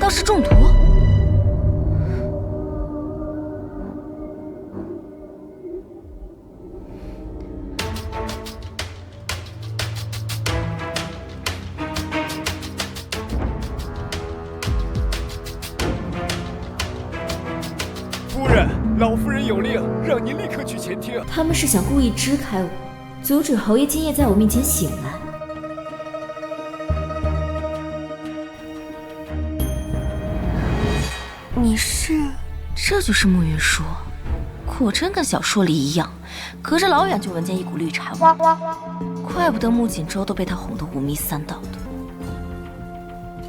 道是中毒？夫人，老夫人有令，让您立刻去前厅。他们是想故意支开我，阻止侯爷今夜在我面前醒来。你是？这就是沐月树，果真跟小说里一样，隔着老远就闻见一股绿茶味。怪不得穆锦州都被他哄得五迷三道的。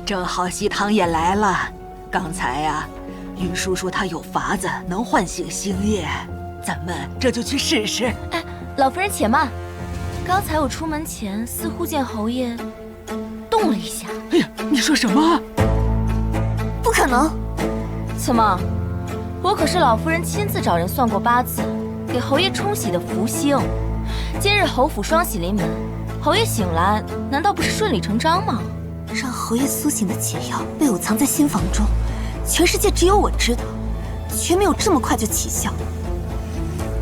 正好西堂也来了，刚才呀，云叔说他有法子能唤醒星夜，咱们这就去试试。哎，老夫人且慢，刚才我出门前似乎见侯爷动了一下。哎呀，你说什么？不可能！怎么？我可是老夫人亲自找人算过八字，给侯爷冲喜的福星。今日侯府双喜临门，侯爷醒来，难道不是顺理成章吗？让侯爷苏醒的解药被我藏在心房中，全世界只有我知道，却没有这么快就起效。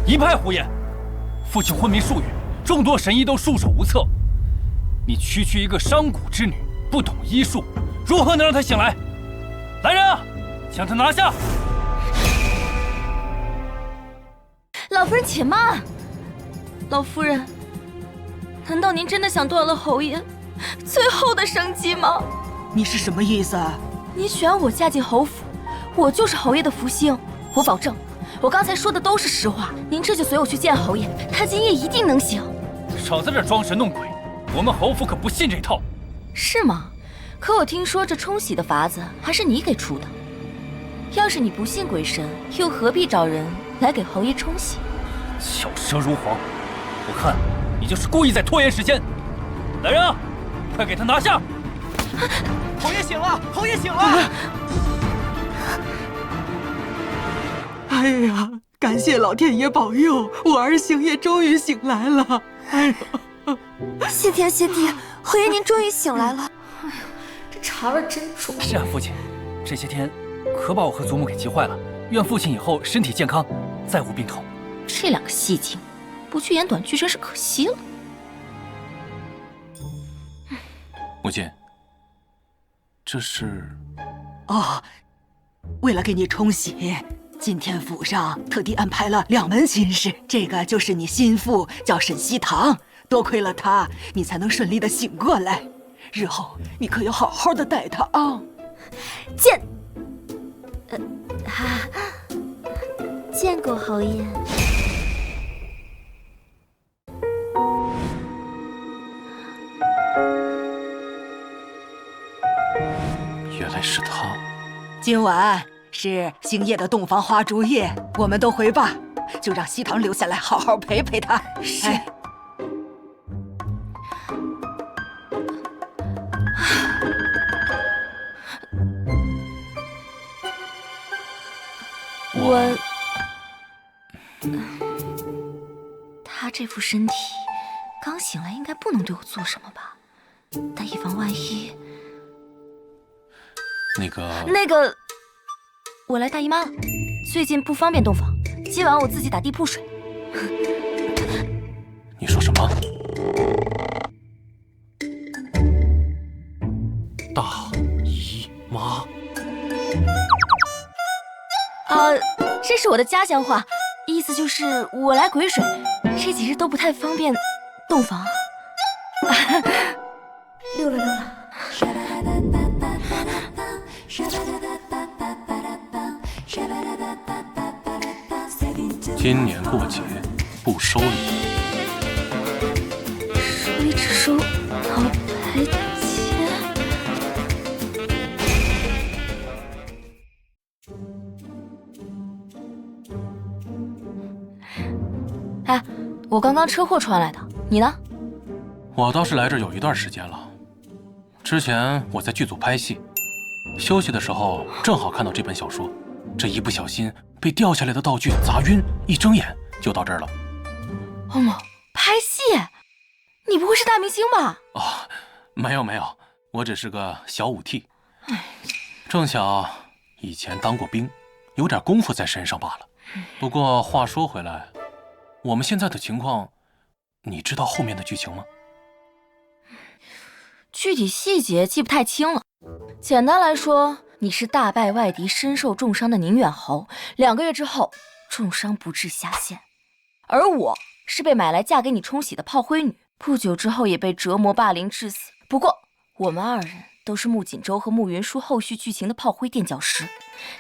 一派胡言！父亲昏迷数月，众多神医都束手无策。你区区一个商贾之女，不懂医术，如何能让他醒来？来人啊，将他拿下！老夫人且慢，老夫人，难道您真的想断了侯爷最后的生机吗？你是什么意思？您选我嫁进侯府，我就是侯爷的福星。我保证，我刚才说的都是实话。您这就随我去见侯爷，他今夜一定能醒。少在这装神弄鬼，我们侯府可不信这套。是吗？可我听说这冲喜的法子还是你给出的。要是你不信鬼神，又何必找人来给侯爷冲喜？巧舌如簧，我看你就是故意在拖延时间。来人啊，快给他拿下！侯爷醒了，侯爷醒了！哎呀，感谢老天爷保佑，我儿星夜终于醒来了。哎呦，谢天谢地，侯爷您终于醒来了。哎呀，这茶味真重。是啊，父亲，这些天可把我和祖母给急坏了。愿父亲以后身体健康，再无病头。这两个戏精，不去演短剧真是可惜了。母亲，这是……哦，为了给你冲喜，今天府上特地安排了2门亲事，这个就是你心腹，叫沈西堂。多亏了他，你才能顺利的醒过来。日后你可要好好的待他啊！见过侯爷。原来是他。今晚是星夜的洞房花烛夜，我们都回吧，就让西堂留下来好好陪陪他。是。他这副身体，刚醒来应该不能对我做什么吧？但以防万一，那个，我来大姨妈了，最近不方便洞房，今晚我自己打地铺睡。你说什么？大姨妈？这是我的家乡话，意思就是我来鬼水，这几日都不太方便洞房。溜了溜了。今年过节不收礼，收礼只收老牌钱。哎，我刚刚车祸穿来的，你呢？我倒是来这儿有一段时间了。之前我在剧组拍戏，休息的时候正好看到这本小说，这一不小心被掉下来的道具砸晕，一睁眼就到这儿了。哦莫，拍戏？你不会是大明星吧？没有，我只是个小武替。正巧以前当过兵，有点功夫在身上罢了。不过话说回来，我们现在的情况，你知道后面的剧情吗？具体细节记不太清了。简单来说，你是大败外敌、身受重伤的宁远侯，2个月之后重伤不治下线；而我是被买来嫁给你冲喜的炮灰女，不久之后也被折磨霸凌致死。不过我们2人都是穆锦州和穆云舒后续剧情的炮灰垫脚石，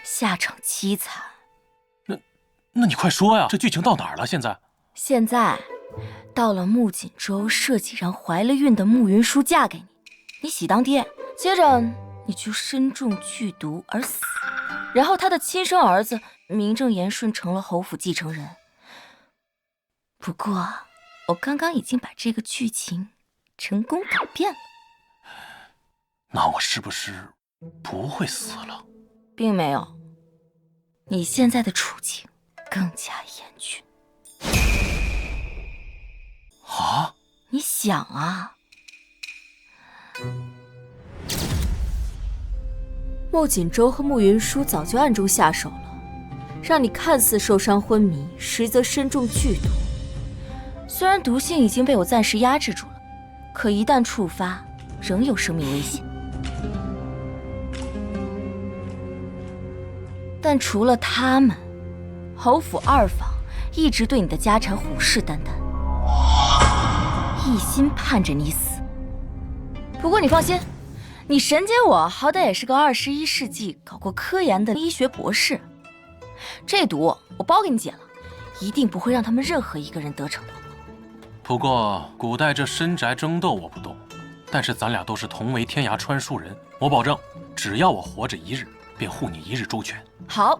下场凄惨。那你快说呀，这剧情到哪儿了？现在到了穆锦州设计让怀了孕的穆云舒嫁给你，你喜当爹，接着你就身中剧毒而死，然后他的亲生儿子名正言顺成了侯府继承人。不过我刚刚已经把这个剧情成功改变了。那我是不是不会死了？并没有，你现在的处境更加严峻。啊？你想啊，穆锦州和穆云舒早就暗中下手了，让你看似受伤昏迷，实则身中剧毒。虽然毒性已经被我暂时压制住了，可一旦触发，仍有生命危险。但除了他们，侯府2房一直对你的家产虎视眈眈，一心盼着你死。不过你放心，你神姐我好歹也是个21世纪搞过科研的医学博士，这毒我包给你解了，一定不会让他们任何一个人得逞的。不过古代这深宅争斗我不懂，但是咱俩都是同为天涯穿书人，我保证，只要我活着1日，便护你1日周全。好，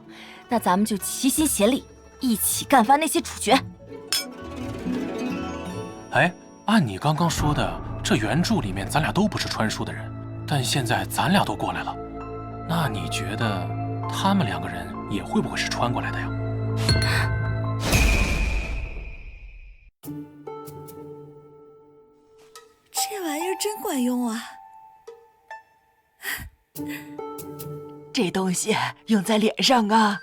那咱们就齐心协力，一起干翻那些主角。哎，按你刚刚说的，这原著里面咱俩都不是穿书的人，但现在咱俩都过来了，那你觉得他们2个人也会不会是穿过来的呀？这玩意儿真管用啊！这东西用在脸上啊，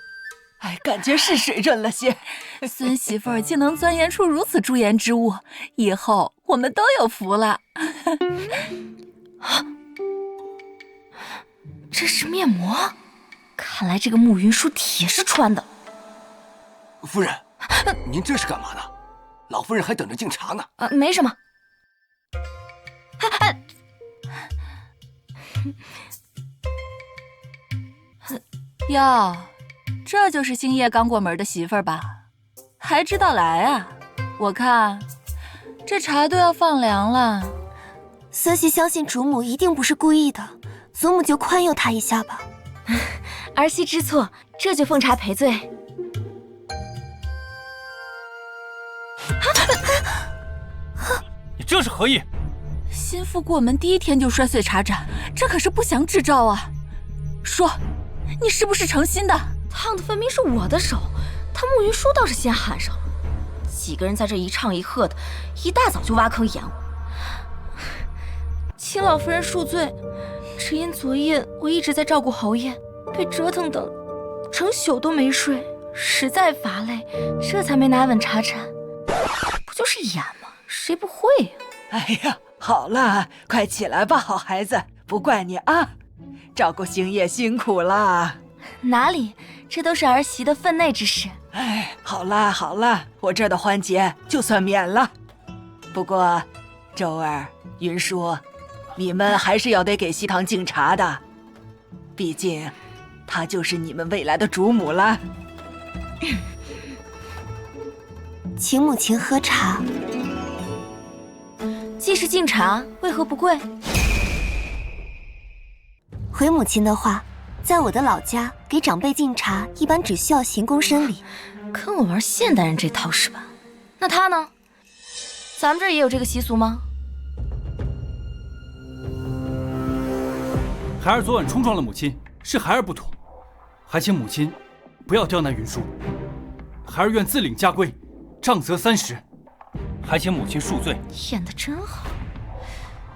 哎，感觉是水润了些。孙媳妇儿竟能钻研出如此珠研之物，以后我们都有福了。这是面膜，看来这个穆云舒铁是穿的。夫人，您这是干嘛呢？老夫人还等着敬茶呢。没什么。哟，这就是星夜刚过门的媳妇儿吧？还知道来啊？我看这茶都要放凉了。孙媳相信主母一定不是故意的，祖母就宽宥她一下吧。儿媳知错，这就奉茶赔罪。你这是何意？心腹过门第1天就摔碎茶盏，这可是不祥之兆啊！说，你是不是诚心的？烫的分明是我的手，他穆云舒倒是先喊上了。几个人在这一唱一和的，一大早就挖坑演我。请老夫人恕罪，只因昨夜我一直在照顾侯爷，被折腾的整宿都没睡，实在乏累，这才没拿稳茶盏。不就是演吗？谁不会呀？哎呀，好了，快起来吧，好孩子，不怪你啊，照顾星夜辛苦了。哪里，这都是儿媳的分内之事。哎，好啦好啦，我这儿的环节就算免了。不过，周儿、云舒，你们还是要得给西堂敬茶的，毕竟她就是你们未来的主母了。请母亲喝茶。既是敬茶，为何不跪？回母亲的话，在我的老家，给长辈敬茶一般只需要行宫生礼。跟我玩现代人这套是吧？那他呢？咱们这儿也有这个习俗吗？孩儿昨晚冲撞了母亲，是孩儿不妥，还请母亲不要刁难云舒。孩儿愿自领家规，杖责30。还请母亲恕罪。演得真好，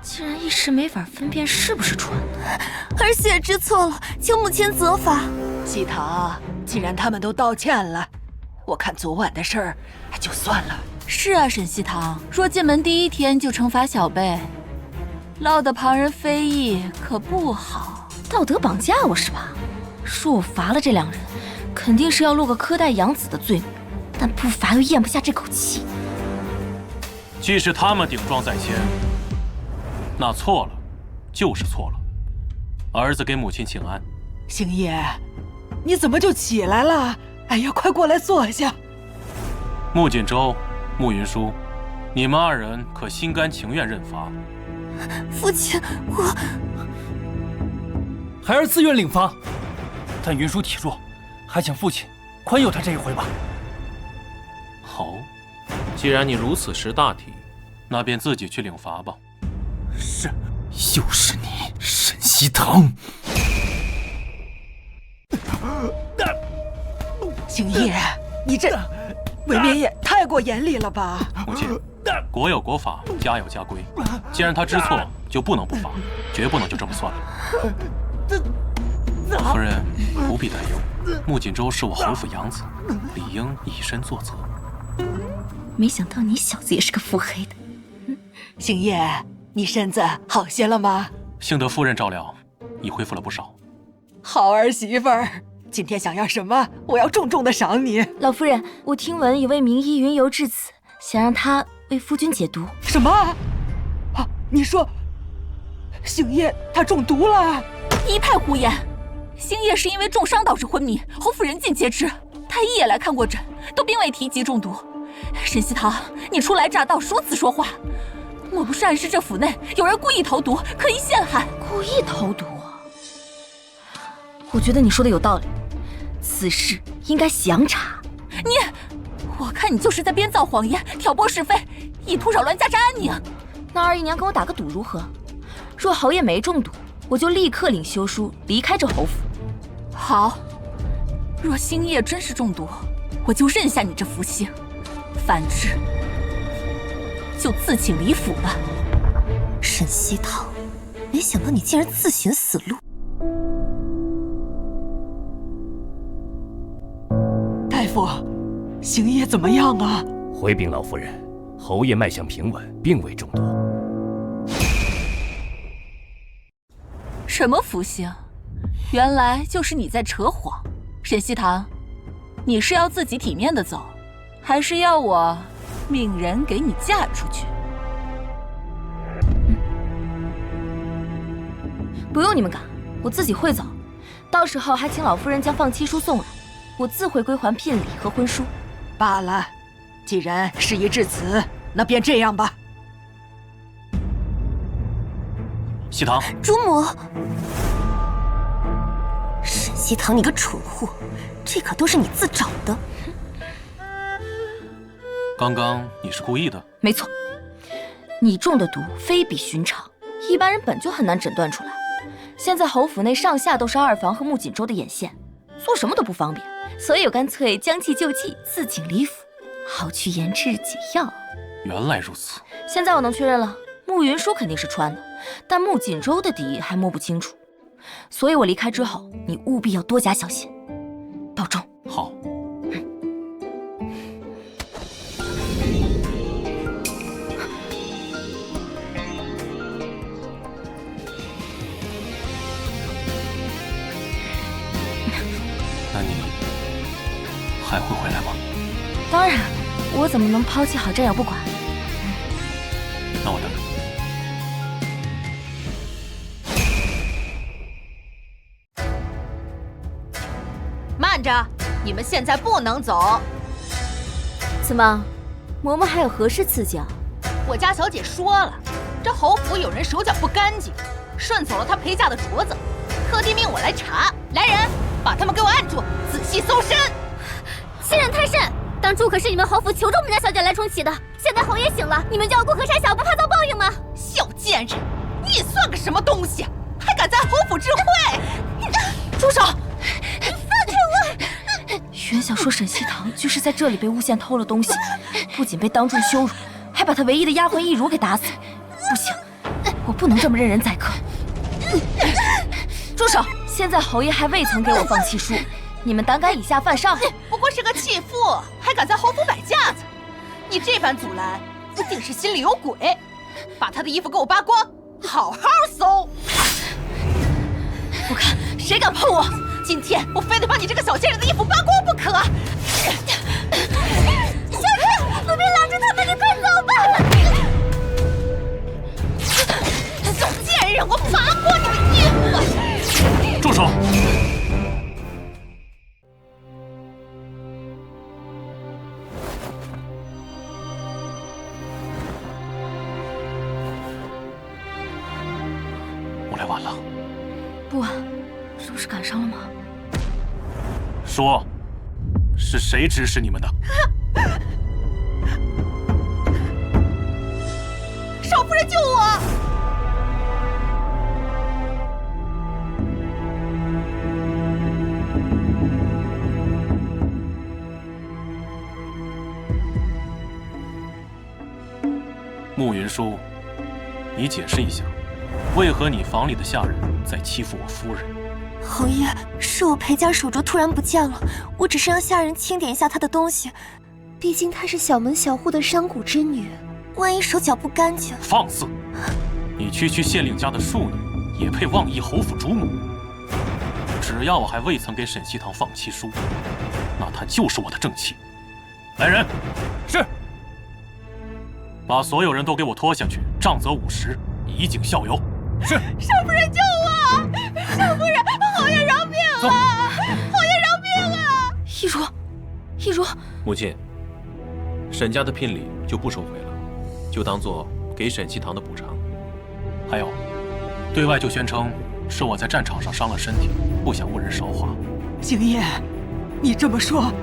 竟然一时没法分辨是不是穿的。儿媳也知错了，请母亲责罚。西堂，既然他们都道歉了，我看昨晚的事儿就算了。是啊，沈西堂，若进门第一天就惩罚小辈，落得旁人非议可不好。道德绑架我是吧？说我罚了这两人，肯定是要落个苛待养子的罪名，但不罚又咽不下这口气。既是他们顶撞在先，那错了就是错了。儿子给母亲请安。星夜，你怎么就起来了？哎呀，快过来坐下。穆锦州、穆云舒，你们二人可心甘情愿认罚？父亲，我孩儿自愿领罚，但云舒体弱，还请父亲宽宥他这一回吧。好，既然你如此识大体，那便自己去领罚吧。是，又是你，沈西堂。星夜，你这未免也太过严厉了吧？母亲，国有国法，家有家规。既然他知错，就不能不罚，绝不能就这么算了。夫人不必担忧，穆锦州是我侯府养子，理应以身作则。没想到你小子也是个腹黑的。星夜，你身子好些了吗？幸得夫人照料，已恢复了不少。好儿媳妇儿，今天想要什么？我要重重的赏你。老夫人，我听闻有位名医云游至此，想让他为夫君解毒。什么？啊，你说星夜他中毒了？一派胡言！星夜是因为重伤导致昏迷，侯府人尽皆知。太医也来看过诊，都并未提及中毒。沈西堂，你初来乍到，如此说话，莫不是暗示这府内有人故意投毒，刻意陷害？故意投毒？我觉得你说的有道理，此事应该详查。我看你就是在编造谎言，挑拨是非，意图扰乱家宅安宁。那二姨娘跟我打个赌如何？若侯爷没中毒，我就立刻领休书离开这侯府。好，若星夜真是中毒，我就认下你这福星；反之，就自请离府吧。沈西堂，没想到你竟然自寻死路。大夫，星夜怎么样啊？回禀老夫人，侯爷脉象平稳，并未中毒。什么福星？原来就是你在扯谎。沈西堂，你是要自己体面的走，还是要我命人给你嫁出去？不用你们赶，我自己会走。到时候还请老夫人将放妻书送来，我自会归还聘礼和婚书。罢了，既然事已至此，那便这样吧。西堂，主母，沈西堂，你个蠢货，这可都是你自找的。刚刚你是故意的？没错，你中的毒非比寻常，一般人本就很难诊断出来。现在侯府内上下都是二房和穆锦州的眼线，做什么都不方便，所以我干脆将计就计，自请离府，好去研制解药。原来如此。现在我能确认了，穆云舒肯定是穿的，但穆锦州的底还摸不清楚，所以我离开之后，你务必要多加小心，保重。好。那你还会回来吗？当然，我怎么能抛弃好战友不管？那我等着。慢着，你们现在不能走。怎么，嬷嬷还有何事赐教？我家小姐说了，这侯府有人手脚不干净，顺走了她陪嫁的镯子，特地命我来查。来人，把他们给我按住，仔细搜身。欺人太甚！当初可是你们侯府求着我们家小姐来重启的，现在侯爷醒了，你们就要过河拆桥，不怕遭报应吗？小贱人，你算个什么东西，还敢在侯府知会？住手！放开我！原想说沈西堂就是在这里被诬陷偷了东西，不仅被当众羞辱，还把他唯一的丫鬟易如给打死。不行，我不能这么任人宰割。住手！现在侯爷还未曾给我放弃书，你们胆敢以下犯上？不过是个弃妇，还敢在侯府摆架子？你这般阻拦，一定是心里有鬼。把他的衣服给我扒光，好好搜！不看，谁敢碰我？今天我非得把你这个小贱人的衣服扒光不可！小姐，不必拦着他们，你快走吧！小贱人，我扒光你的衣服！住手！我来晚了。不晚，是不是赶上了吗？说，是谁指使你们的？少夫人救我！慕云舒，你解释一下，为何你房里的下人在欺负我夫人？侯爷，是我裴家手镯突然不见了，我只是让下人清点一下她的东西。毕竟她是小门小户的商贾之女，万一手脚不干净……放肆！你区区县令家的庶女，也配妄议侯府主母？只要我还未曾给沈西堂放妻书，那她就是我的正妻。来人，是。把所有人都给我拖下去，杖责50，以儆效尤。是。少夫人救我！少夫人，侯爷饶命啊！侯爷饶命啊！一如，一如，母亲，沈家的聘礼就不收回了，就当做给沈西堂的补偿。还有，对外就宣称是我在战场上伤了身体，不想误人韶华。星夜，你这么说，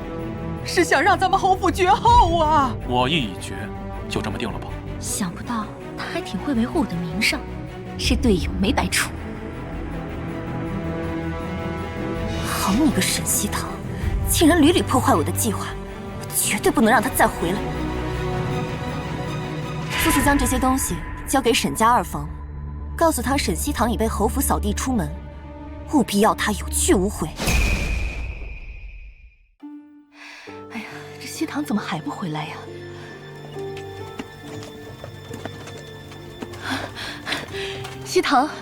是想让咱们侯府绝后啊？我意已决，就这么定了吧。想不到他还挺会维护我的名声，是队友没白处。好你个沈西堂，竟然屡屡破坏我的计划，我绝对不能让他再回来。速速将这些东西交给沈家二房，告诉他沈西堂已被侯府扫地出门，务必要他有去无回。哎呀，这西堂怎么还不回来呀？西堂，来。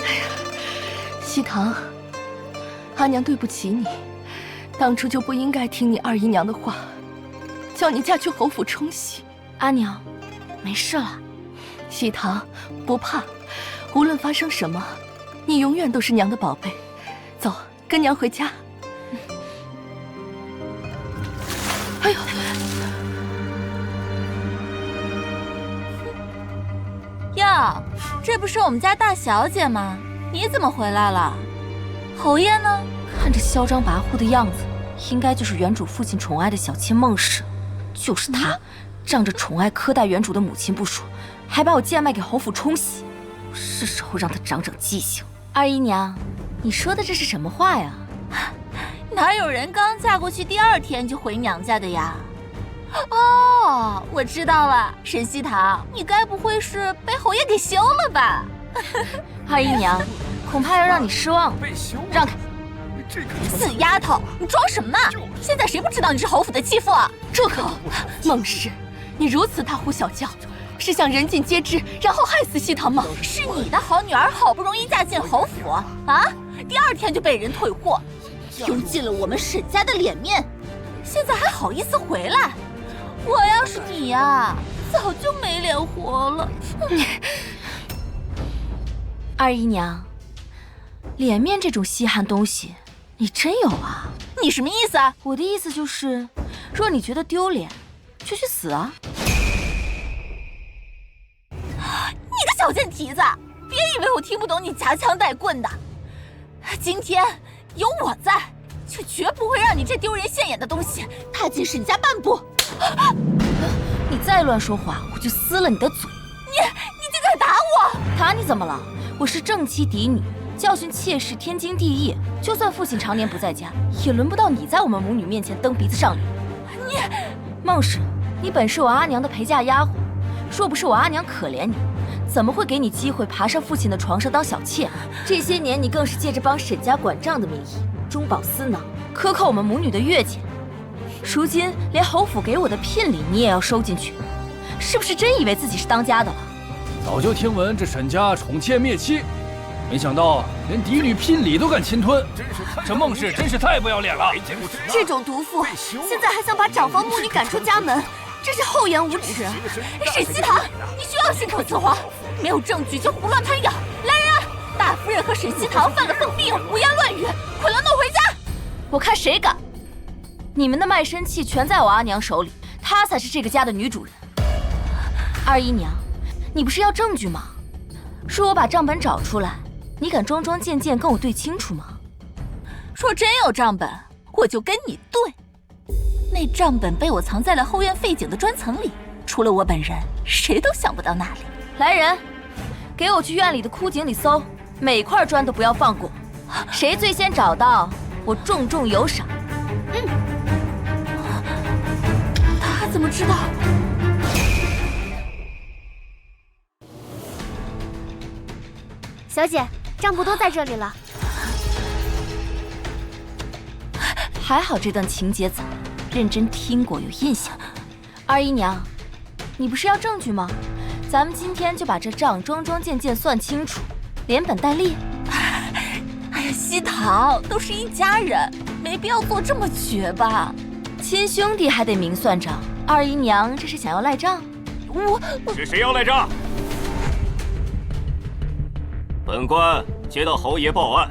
哎呀，西堂，阿娘对不起你，当初就不应该听你二姨娘的话，叫你嫁去侯府冲喜。阿娘，没事了。西堂，不怕，无论发生什么，你永远都是娘的宝贝。走，跟娘回家。哎呦！哟，这不是我们家大小姐吗？你怎么回来了？侯爷呢？看着嚣张跋扈的样子，应该就是原主父亲宠爱的小妾孟氏。就是她，仗着宠爱苛待原主的母亲不说，还把我贱卖给侯府冲喜。是时候让她长长记性。二姨娘，你说的这是什么话呀？哪有人刚嫁过去第2天就回娘家的呀？哦，我知道了，沈西堂，你该不会是被侯爷给休了吧？二姨娘，恐怕要让你失望了。让开！死丫头，你装什么呢？现在谁不知道你是侯府的弃妇啊？住口！孟氏，你如此大呼小叫，是想人尽皆知，然后害死西堂吗？是你的好女儿好不容易嫁进侯府啊，第2天就被人退货，丢尽了我们沈家的脸面，现在还好意思回来？我要是你呀，早就没脸活了。二姨娘，脸面这种稀罕东西，你真有啊？你什么意思啊？我的意思就是，若你觉得丢脸，就去死啊！你个小贱蹄子，别以为我听不懂你夹枪带棍的。今天有我在，就绝不会让你这丢人现眼的东西踏进沈家半步。你再乱说话，我就撕了你的嘴！你竟敢打我！打你怎么了？我是正妻嫡女，教训妾室天经地义。就算父亲常年不在家，也轮不到你在我们母女面前蹬鼻子上脸。孟氏，你本是我阿娘的陪嫁丫鬟，若不是我阿娘可怜你，怎么会给你机会爬上父亲的床上当小妾？这些年你更是借着帮沈家管账的名义，中饱私囊，克扣我们母女的月钱。如今连侯府给我的聘礼你也要收进去，是不是真以为自己是当家的了？早就听闻这沈家宠妾灭妻，没想到连嫡女聘礼都敢侵吞，这孟氏真是太不要脸了！这种毒妇，现在还想把长房母女赶出家门，真是厚颜无耻！沈西堂，你休要信口雌黄，没有证据就胡乱攀咬！来人，大夫人和沈西堂犯了疯病，胡言乱语，捆了弄回家！我看谁敢！你们的卖身契全在我阿娘手里，她才是这个家的女主人。二姨娘，你不是要证据吗？说我把账本找出来，你敢桩桩件件跟我对清楚吗？若真有账本，我就跟你对。那账本被我藏在了后院废井的砖层里，除了我本人，谁都想不到那里。来人，给我去院里的枯井里搜，每块砖都不要放过。谁最先找到，我重重有赏。他怎么知道？小姐，账簿都在这里了。还好这段情节早，认真听过有印象。二姨娘，你不是要证据吗？咱们今天就把这账桩桩件件算清楚，连本带利。哎呀，西堂，都是一家人，没必要做这么绝吧？亲兄弟还得明算账。二姨娘这是想要赖账？是谁要赖账？本官接到侯爷报案，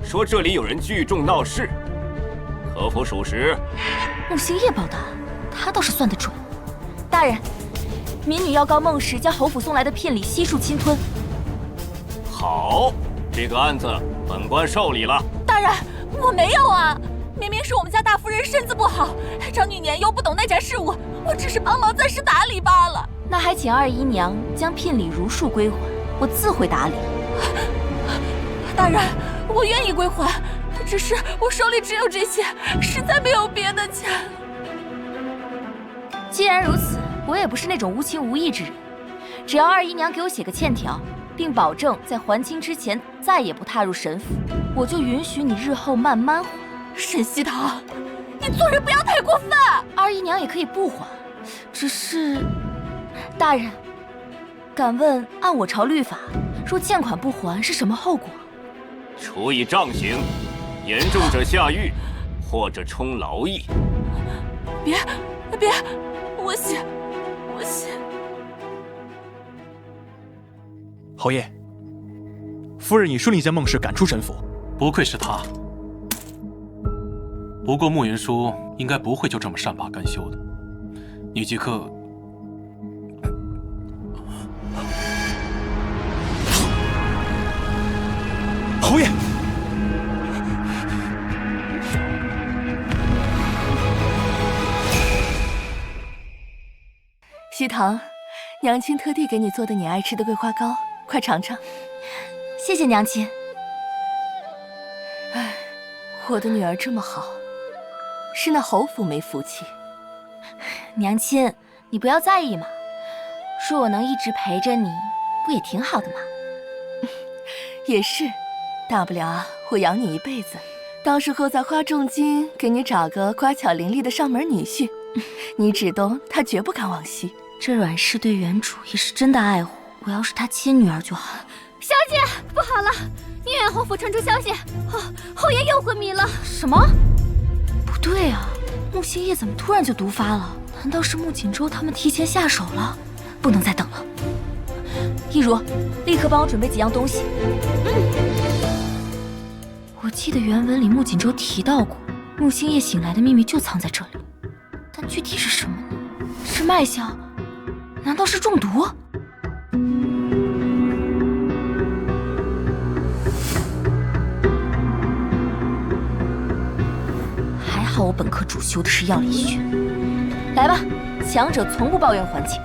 说这里有人聚众闹事，可否属实？穆星夜报的案，他倒是算得准。大人，民女要告孟氏将侯府送来的聘礼悉数侵吞。好，这个案子本官受理了。大人，我没有啊，明明是我们家大夫人身子不好，长女年幼不懂内宅事务，我只是帮忙暂时打理罢了。那还请二姨娘将聘礼如数归还，我自会打理。大人，我愿意归还，只是我手里只有这些，实在没有别的钱。既然如此，我也不是那种无情无义之人。只要二姨娘给我写个欠条，并保证在还清之前再也不踏入沈府，我就允许你日后慢慢还。沈西堂，你做人不要太过分。二姨娘也可以不还，只是，大人，敢问按我朝律法，若欠款不还是什么后果？处以杖刑，严重者下狱，或者充劳役。别，我写。侯爷，夫人已顺利将孟氏赶出沈府。不愧是他。不过慕云舒应该不会就这么善罢甘休的。你即刻侯爷，西堂，娘亲特地给你做的你爱吃的桂花糕，快尝尝。谢谢娘亲。哎，我的女儿这么好，是那侯府没福气。娘亲，你不要在意嘛。说我能一直陪着你，不也挺好的吗？也是，大不了我养你一辈子，到时候再花重金给你找个乖巧伶俐的上门女婿，你指东他绝不敢往西。这阮氏对原主也是真的爱护，我要是他亲女儿就好。小姐，不好了！宁远侯府传出消息，侯爷又昏迷了。什么？不对啊，穆星夜怎么突然就毒发了？难道是穆锦州他们提前下手了？不能再等了。一如，立刻帮我准备几样东西。我记得原文里穆锦州提到过，穆星夜醒来的秘密就藏在这里，但具体是什么呢？是脉象？难道是中毒？还好我本科主修的是药理学。来吧，强者从不抱怨环境。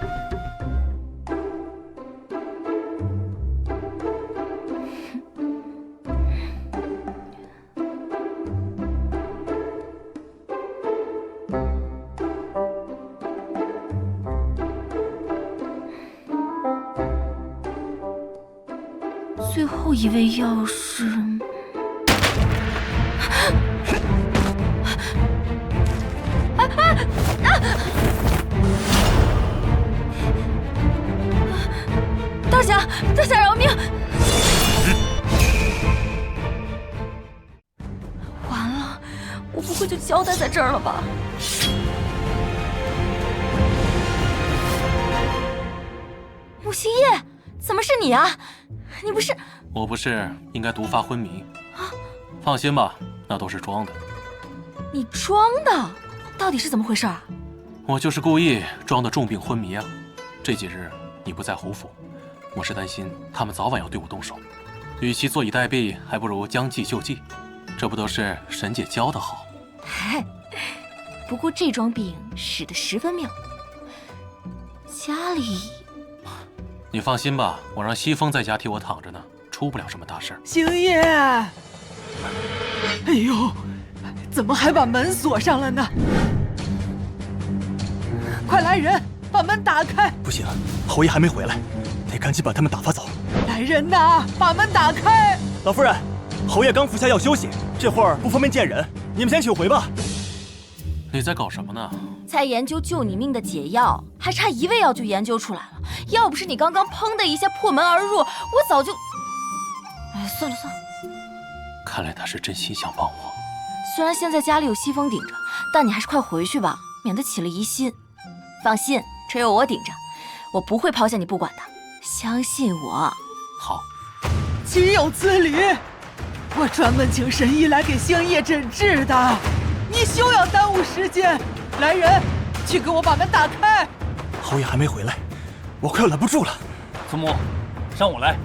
最后一味药是……大侠饶命！完了，我不会就交代在这儿了吧？穆星夜，怎么是你啊？你不是……我不是应该毒发昏迷？放心吧，那都是装的。你装的？到底是怎么回事啊？我就是故意装的重病昏迷啊！这几日你不在侯府，我是担心他们早晚要对我动手，与其坐以待毙，还不如将计就计。这不都是沈姐教的好？嗨，不过这桩病使得十分妙。家里……你放心吧，我让西风在家替我躺着呢，出不了什么大事。星夜，哎呦，怎么还把门锁上了呢？快来人，把门打开！不行，侯爷还没回来，得赶紧把他们打发走。来人呐，把门打开！老夫人，侯爷刚服下药休息，这会儿不方便见人，你们先请回吧。你在搞什么呢？在研究救你命的解药，还差一味药就研究出来了。要不是你刚刚砰的一下破门而入，我早就……哎，算了算了。看来他是真心想帮我。虽然现在家里有西风顶着，但你还是快回去吧，免得起了疑心。放心，只有我顶着，我不会抛下你不管的，相信我。好。岂有此理！我专门请神医来给星夜诊治的，你休要耽误时间。来人，去给我把门打开！侯爷还没回来，我快要拦不住了。祖母，让我来。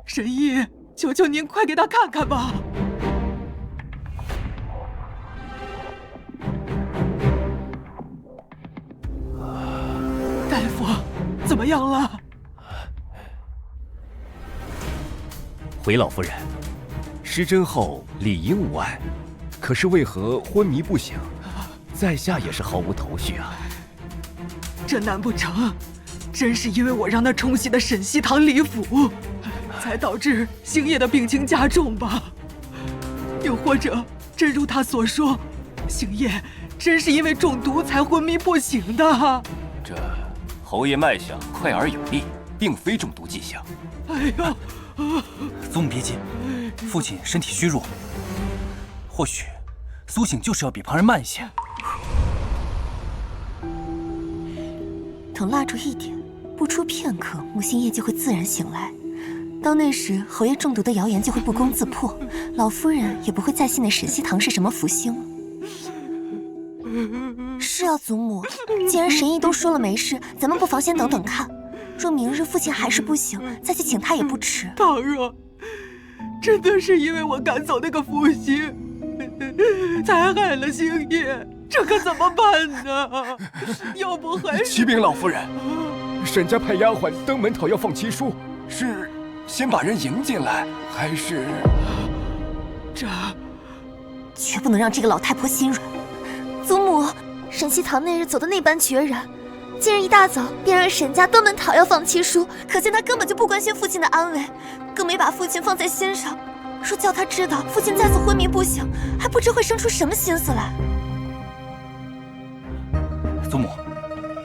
神医，求求您快给他看看吧。大夫，怎么样了？回老夫人，施针后理应无碍，可是为何昏迷不醒？在下也是毫无头绪啊。这难不成真是因为我让他冲洗的沈西堂李府，才导致星夜的病情加重吧？又或者，真如他所说，星夜真是因为中毒才昏迷不醒的？这侯爷脉象快而有力，并非中毒迹象。哎呦！祖母别急，父亲身体虚弱，或许苏醒就是要比旁人慢一些。等蜡烛一点，不出片刻，穆星夜就会自然醒来。到那时，侯爷中毒的谣言就会不攻自破，老夫人也不会再信那沈西堂是什么福星了。是啊，祖母，既然神医都说了没事，咱们不妨先等等看。若明日父亲还是不醒，再去请他也不迟。倘若真的是因为我赶走那个福星，才害了星夜，这可怎么办呢？要不还是……启禀老夫人，沈家派丫鬟登门讨要放七叔，是先把人迎进来，还是……这绝不能让这个老太婆心软。祖母，沈西堂那日走的那般决然，今日一大早便让沈家登门讨要放七叔，可见他根本就不关心父亲的安危，更没把父亲放在心上。若叫他知道父亲再次昏迷不醒，还不知会生出什么心思来。祖母，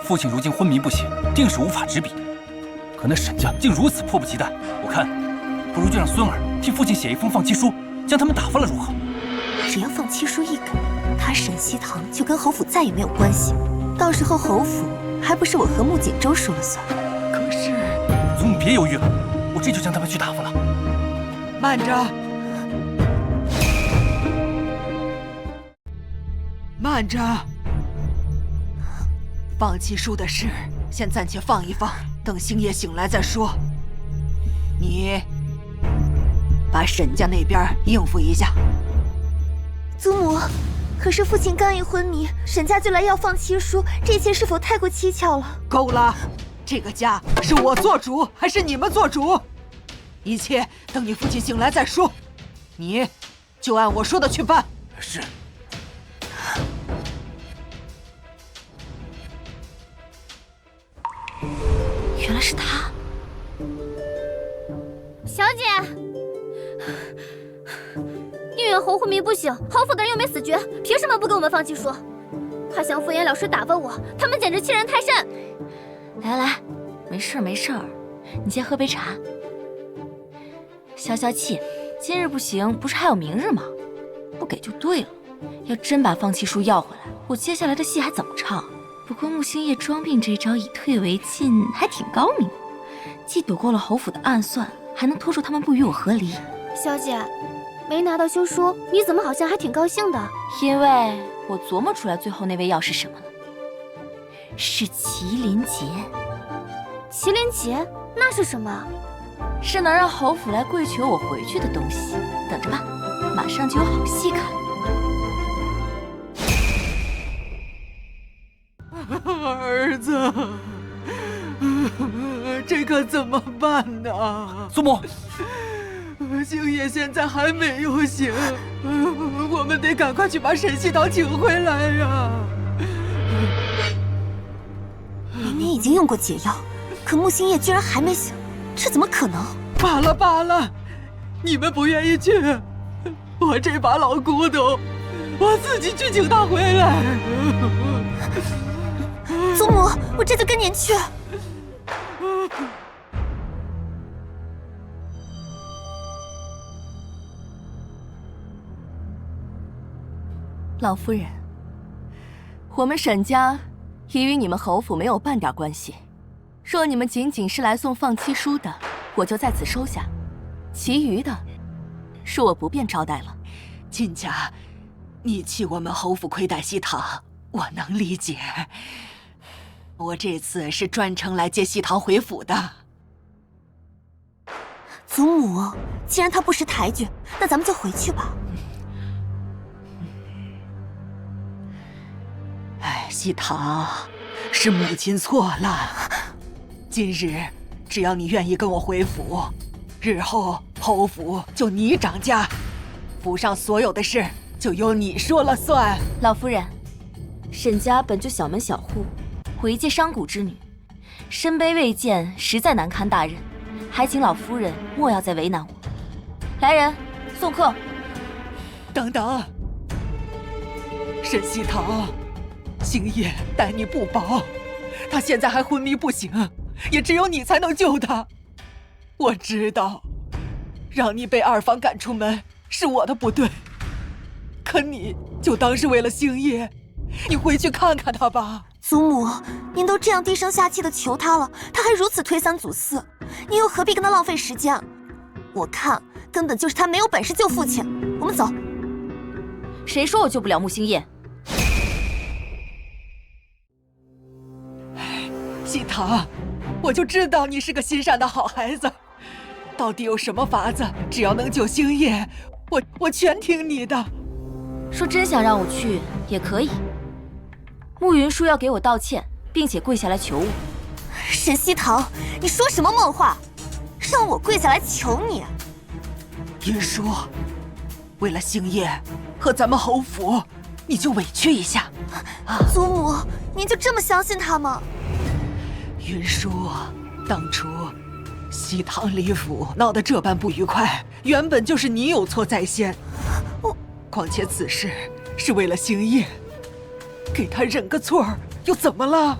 父亲如今昏迷不醒，定是无法执笔。可那沈家竟如此迫不及待，我看不如就让孙儿替父亲写一封放弃书，将他们打发了如何？只要放七叔一改，他沈西堂就跟侯府再也没有关系。到时候侯府还不是我和穆锦州说了算？可是，祖母别犹豫了，我这就将他们去打发了。慢着，慢着，放弃书的事先暂且放一放，等星夜醒来再说。你把沈家那边应付一下。祖母，可是父亲刚一昏迷，沈家就来要放七叔，这一切是否太过蹊跷了？够了，这个家是我做主还是你们做主？一切等你父亲醒来再说。你就按我说的去办。是。原来是他。小姐，宁愿侯昏迷不醒，侯府的人又没死绝，凭什么不给我们放弃书？还想敷衍了事打发我，他们简直欺人太甚！来来，没事没事，你先喝杯茶。消消气，今日不行，不是还有明日吗？不给就对了。要真把放弃书要回来，我接下来的戏还怎么唱？不过穆星夜装病这招以退为进，还挺高明，既躲过了侯府的暗算，还能拖住他们不与我和离。小姐，没拿到休书，你怎么好像还挺高兴的？因为我琢磨出来最后那味药是什么了，是麒麟结。麒麟结那是什么？是能让侯府来跪求我回去的东西。等着吧，马上就有好戏看。儿子，这可怎么办呢？祖母，星夜现在还没有醒，我们得赶快去把沈西堂请回来呀！明明已经用过解药，可穆星夜居然还没醒，这怎么可能？罢了罢了，你们不愿意去，我这把老骨头，我自己去请他回来。祖母，我这就跟您去。老夫人，我们沈家已与你们侯府没有半点关系。若你们仅仅是来送放期书的，我就在此收下；其余的，恕我不便招待了。亲家，你弃我们侯府亏待西堂，我能理解。我这次是专程来接西堂回府的。祖母，既然他不识抬举，那咱们就回去吧。哎，西堂，是母亲错了。今日只要你愿意跟我回府，日后侯府就你掌家，府上所有的事就由你说了算。老夫人，沈家本就小门小户，我一介商贾之女，身卑未贱，实在难堪大人，还请老夫人莫要再为难我。来人，送客。等等，沈西堂，星夜待你不薄，他现在还昏迷不醒，也只有你才能救他。我知道，让你被二房赶出门是我的不对，可你就当是为了星夜，你回去看看他吧。祖母，您都这样低声下气的求他了，他还如此推三阻四，您又何必跟他浪费时间？我看根本就是他没有本事救父亲。我们走。谁说我救不了穆星夜？西堂，我就知道你是个心善的好孩子。到底有什么法子？只要能救星夜，我全听你的。说真想让我去也可以。慕云舒要给我道歉，并且跪下来求我。沈西堂，你说什么梦话？让我跪下来求你？云舒，为了星夜和咱们侯府，你就委屈一下。祖母，您就这么相信他吗？云舒，当初西堂李府闹得这般不愉快，原本就是你有错在先。况且此事是为了星夜，给他认个错又怎么了？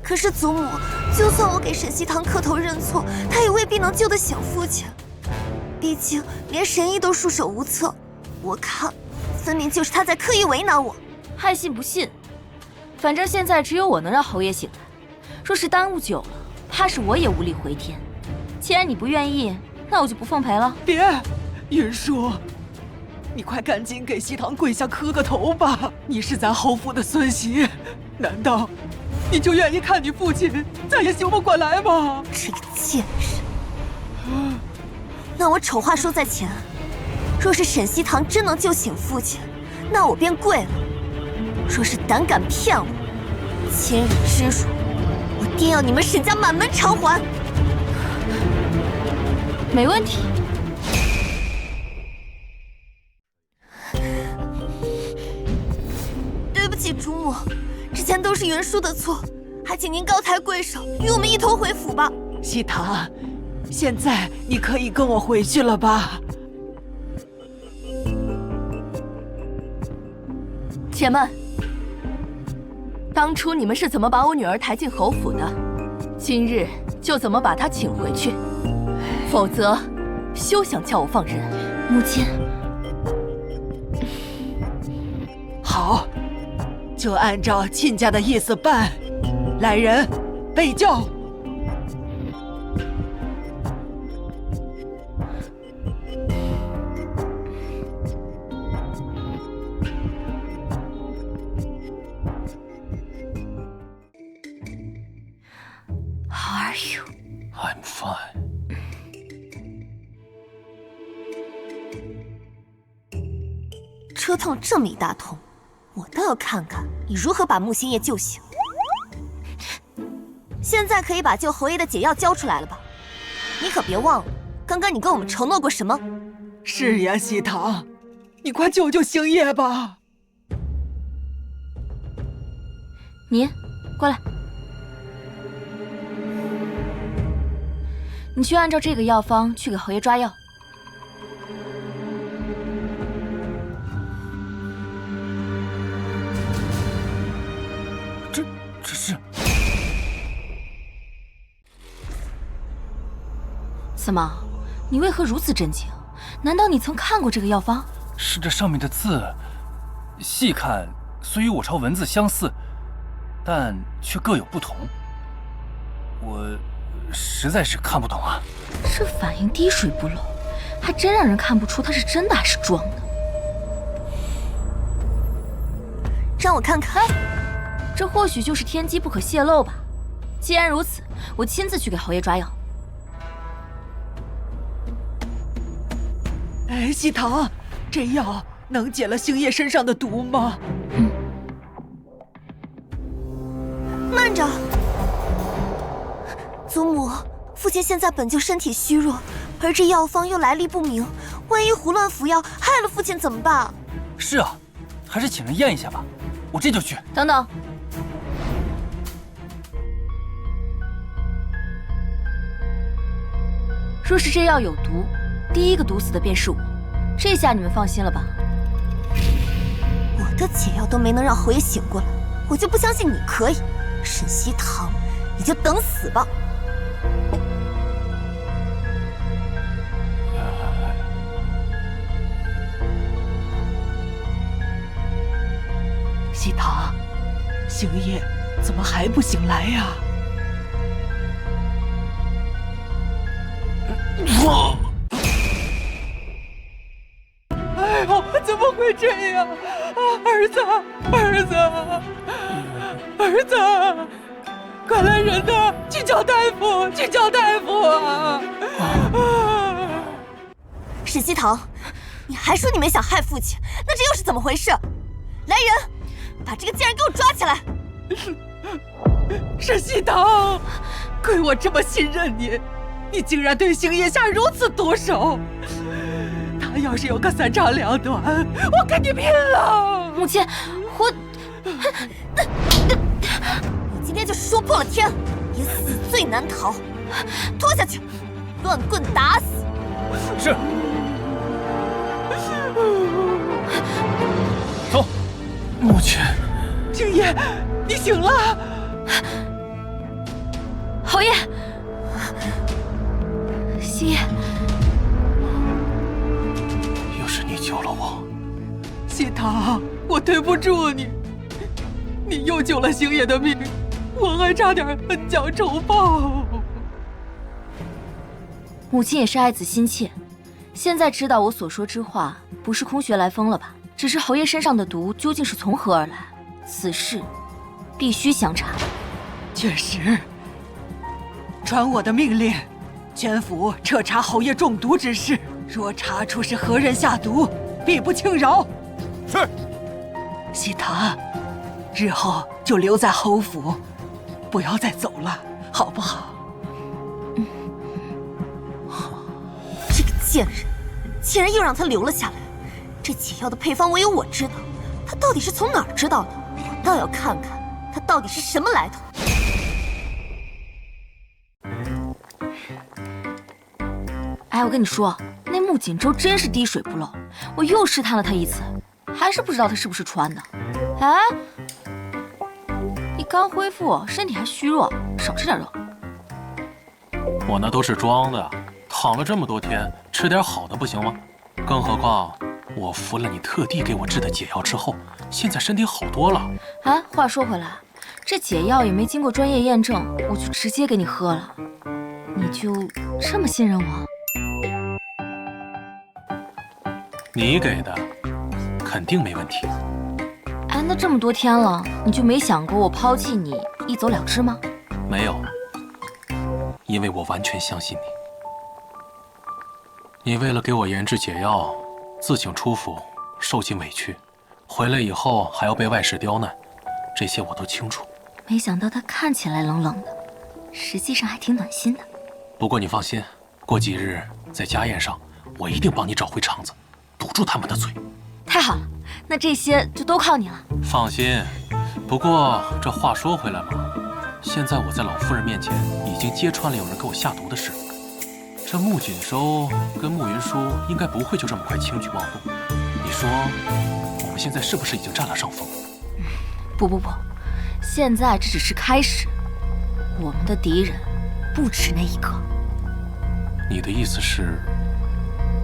可是祖母，就算我给沈西堂磕头认错，他也未必能救得醒父亲。毕竟连神医都束手无策，我看分明就是他在刻意为难我。爱信不信，反正现在只有我能让侯爷醒来。若是耽误久了，怕是我也无力回天。既然你不愿意，那我就不奉陪了。别，云舒，你快赶紧给西堂跪下磕个头吧！你是咱侯府的孙媳，难道你就愿意看你父亲再也醒不过来吗？这个贱人！那我丑话说在前，若是沈西堂真能救醒父亲，那我便跪了；若是胆敢骗我，今日之辱，我定要你们沈家满门偿还！没问题。对不起，主母，之前都是袁叔的错，还请您高抬贵手，与我们一同回府吧。西堂，现在你可以跟我回去了吧？且慢，当初你们是怎么把我女儿抬进侯府的，今日就怎么把她请回去，否则休想叫我放人。母亲，好，就按照亲家的意思办。来人，备轿。How are you? I'm fine. 车痛这么一大通，我倒要看看你如何把穆星夜救醒。现在可以把救侯爷的解药交出来了吧？你可别忘了，刚刚你跟我们承诺过什么？是呀，西堂，你快救救星夜吧！你，过来。你去按照这个药方去给侯爷抓药。这是怎么？你为何如此震惊？难道你曾看过这个药方？是这上面的字，细看虽与我朝文字相似，但却各有不同。我实在是看不懂啊！这反应滴水不漏，还真让人看不出它是真的还是装的。让我看看，这或许就是天机不可泄露吧。既然如此，我亲自去给侯爷抓药。哎，西堂，这药能解了星夜身上的毒吗？慢着，祖母，父亲现在本就身体虚弱，而这药方又来历不明，万一胡乱服药害了父亲怎么办？是啊，还是请人验一下吧。我这就去。等等，若是这药有毒，第一个毒死的便是我。这下你们放心了吧？我的解药都没能让侯爷醒过来，我就不相信你可以。沈西堂，你就等死吧！西堂，星夜怎么还不醒来呀？哎呦，怎么会这样？儿子，儿子，儿子，快来人呐！去叫大夫，去叫大夫啊！沈西堂，你还说你没想害父亲，那这又是怎么回事？来人，把这个贱人给我抓起来！沈西堂，亏我这么信任你，你竟然对星夜下如此毒手！他要是有个三长两短，我跟你拼了！母亲，我……你今天就是说破了天，也死罪难逃！拖下去，乱棍打死！是。走。母亲，星夜，你醒了！侯爷，星夜，又是你救了我。西堂，我对不住你，你又救了星夜的命，我还差点恩将仇报。母亲也是爱子心切，现在知道我所说之话不是空穴来风了吧？只是侯爷身上的毒究竟是从何而来，此事必须详查。确实，传我的命令，全府彻查侯爷中毒之事，若查出是何人下毒，必不轻饶。是。西堂，日后就留在侯府，不要再走了，好不好？贱人，竟然又让他留了下来。这解药的配方唯有我知道，他到底是从哪儿知道的？我倒要看看他到底是什么来头。哎，我跟你说，那穆锦州真是滴水不漏，我又试探了他一次，还是不知道他是不是穿的。哎，你刚恢复，身体还虚弱，少吃点肉。我那都是装的，躺了这么多天，吃点好的不行吗？更何况我服了你特地给我制的解药之后，现在身体好多了。哎，话说回来，这解药也没经过专业验证，我就直接给你喝了，你就这么信任我？你给的，肯定没问题。哎，那这么多天了，你就没想过我抛弃你，一走了之吗？没有，因为我完全相信你。你为了给我研制解药，自请出府，受尽委屈，回来以后还要被外事刁难，这些我都清楚。没想到他看起来冷冷的，实际上还挺暖心的。不过你放心，过几日在家宴上，我一定帮你找回肠子，堵住他们的嘴。太好了，那这些就都靠你了。放心，不过这话说回来嘛，现在我在老夫人面前已经揭穿了有人给我下毒的事。这穆锦收跟穆云舒应该不会就这么快轻举妄动。你说，我们现在是不是已经占了上风？不，现在这只是开始，我们的敌人不止那一个。你的意思是，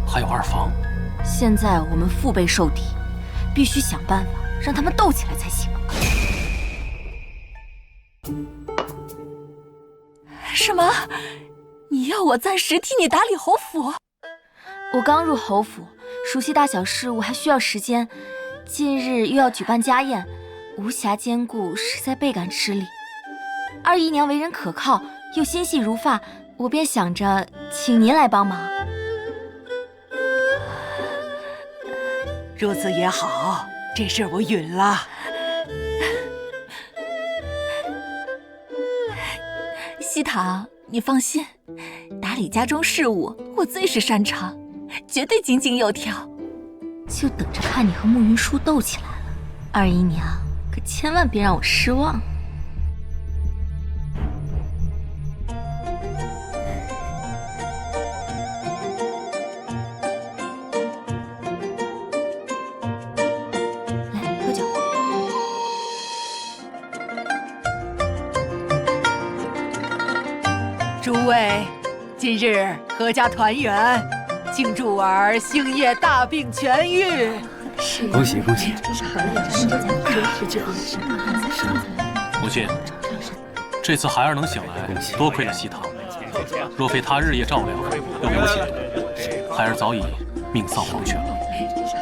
还有二房？现在我们腹背受敌，必须想办法让他们斗起来才行。什么？你要我暂时替你打理侯府？我刚入侯府，熟悉大小事务还需要时间，近日又要举办家宴，无暇兼顾，实在倍感吃力。二姨娘为人可靠，又心细如发，我便想着请您来帮忙。如此也好，这事儿我允了。西堂，你放心，打理家中事务我最是擅长，绝对井井有条。就等着看你和慕云舒斗起来了，二姨娘可千万别让我失望。诸位，今日阖家团圆，庆祝儿星夜大病痊愈。恭喜恭喜！母亲，这次孩儿能醒来，多亏了西堂。若非他日夜照料，又没我写读，孩儿早已命丧黄泉了。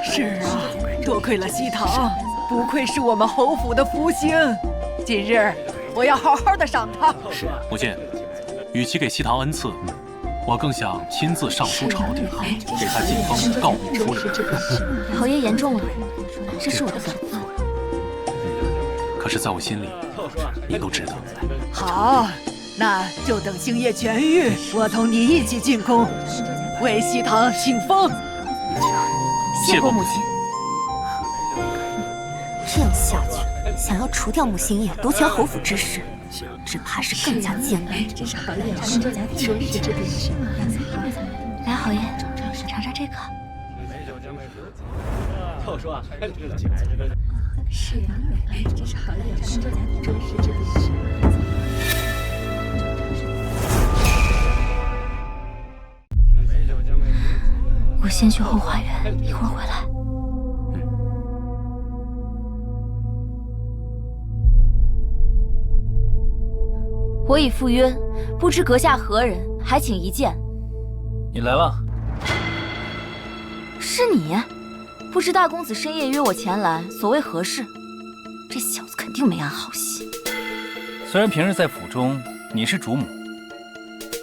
是啊，多亏了西堂，不愧是我们侯府的福星。今日我要好好的赏他。是，母亲。与其给西堂恩赐，我更想亲自上书朝廷，给他进封诰命出领。侯爷言重了，这是我的本分。可是，在我心里，你都知道。好，那就等星夜痊愈，我同你一起进宫，为西堂庆封。谢过母亲。这样下去，想要除掉穆星夜，夺权侯府之事，只怕是更加艰难。来，侯爷，尝尝这个。我先去后花园，一会儿回来。我已赴约，不知阁下何人，还请一见。你来了，是你？不知大公子深夜约我前来，所谓何事？这小子肯定没安好心。虽然平日在府中你是主母，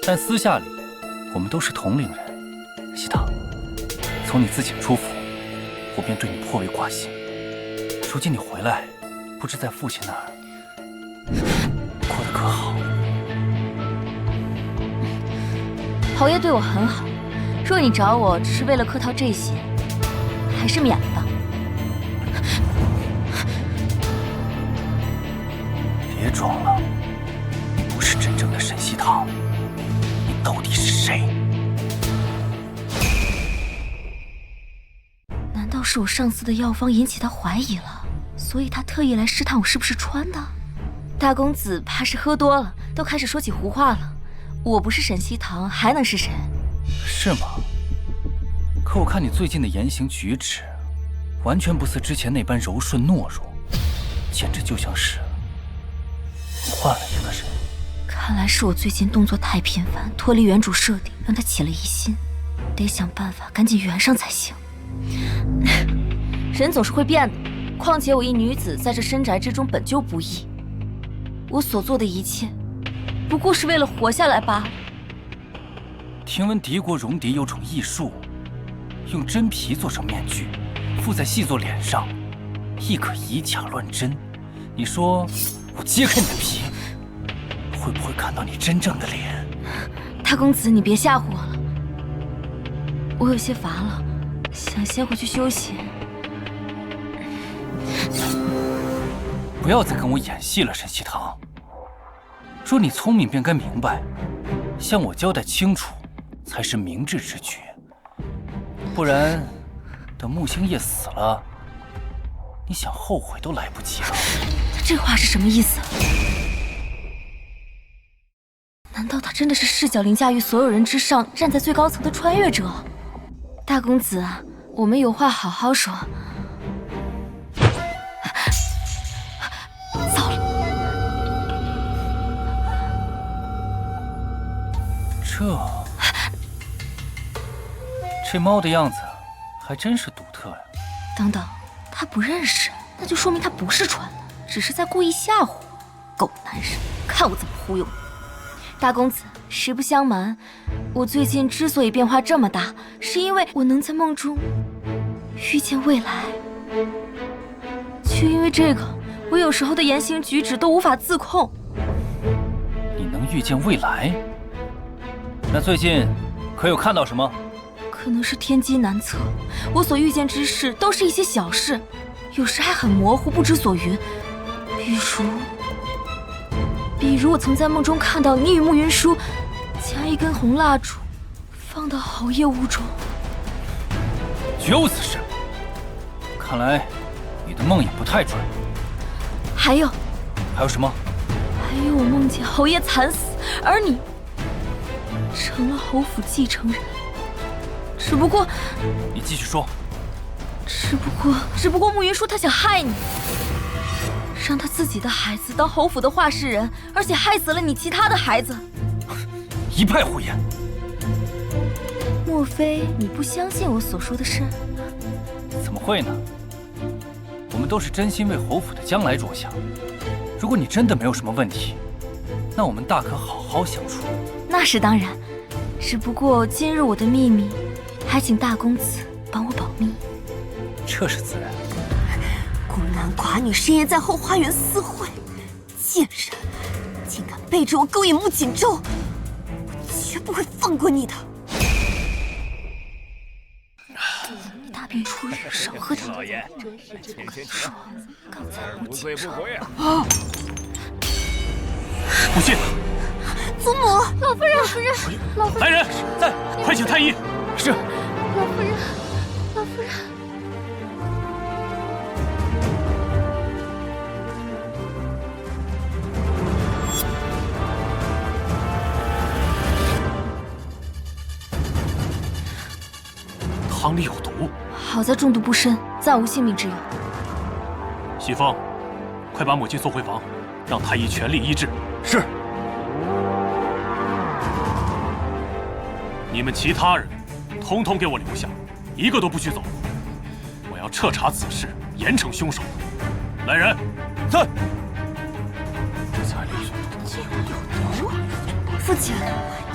但私下里我们都是同龄人。西堂，从你自请出府，我便对你颇为挂心。如今你回来，不知在父亲那儿过得可好？侯爷对我很好，若你找我只是为了客套这些，还是免吧。别装了，你不是真正的沈西堂，你到底是谁？难道是我上司的药方引起他怀疑了，所以他特意来试探我是不是穿的？大公子怕是喝多了，都开始说起胡话了。我不是沈西堂，还能是谁？是吗？可我看你最近的言行举止，完全不似之前那般柔顺懦弱，简直就像是换了一个人。看来是我最近动作太频繁，脱离原主设定，让他起了疑心，得想办法赶紧圆上才行。人总是会变的，况且我一女子在这深宅之中本就不易，我所做的一切，不过是为了活下来罢了。听闻敌国戎狄有种异术，用真皮做成面具，附在细作脸上，亦可以假乱真。你说我揭开你的皮，会不会看到你真正的脸？大公子，你别吓唬我了，我有些乏了，想先回去休息。不要再跟我演戏了，沈西堂。若你聪明，便该明白，向我交代清楚，才是明智之举。不然，等穆星夜死了，你想后悔都来不及了。他这话是什么意思？难道他真的是视角凌驾于所有人之上，站在最高层的穿越者？大公子，我们有话好好说。糟了，这猫的样子还真是独特呀。等等，他不认识，那就说明他不是穿的，只是在故意吓唬我。狗男人，看我怎么忽悠你！大公子，实不相瞒，我最近之所以变化这么大，是因为我能在梦中遇见未来。就因为这个，我有时候的言行举止都无法自控。你能遇见未来？那最近可有看到什么？可能是天机难测，我所遇见之事都是一些小事，有时还很模糊，不知所云。比如我曾在梦中看到你与慕云舒将一根红蜡烛放到熬夜屋中。绝无此事。看来你的梦也不太准。还有什么？还有我梦见侯爷惨死，而你成了侯府继承人。只不过，你继续说。只不过慕云舒他想害你，让他自己的孩子当侯府的话事人，而且害死了你其他的孩子。一派胡言！莫非你不相信我所说的事？怎么会呢？我们都是真心为侯府的将来着想。如果你真的没有什么问题，那我们大可好好相处。那是当然，只不过今日我的秘密，还请大公子帮我保密。这是自然。孤男寡女深夜在后花园私会，贱人，竟敢背着我勾引穆锦州，我绝不会放过你的。大病初愈，少喝点。老爷，说，刚才穆锦州不信。祖母，老夫人，老夫人，来人，在，快请太医。是。老夫人，老夫人。汤里有毒，好在中毒不深，暂无性命之忧。西风，快把母亲送回房，让太医全力医治。是。你们其他人，统统给我留下，一个都不许走。我要彻查此事，严惩凶手。来人，在。父亲，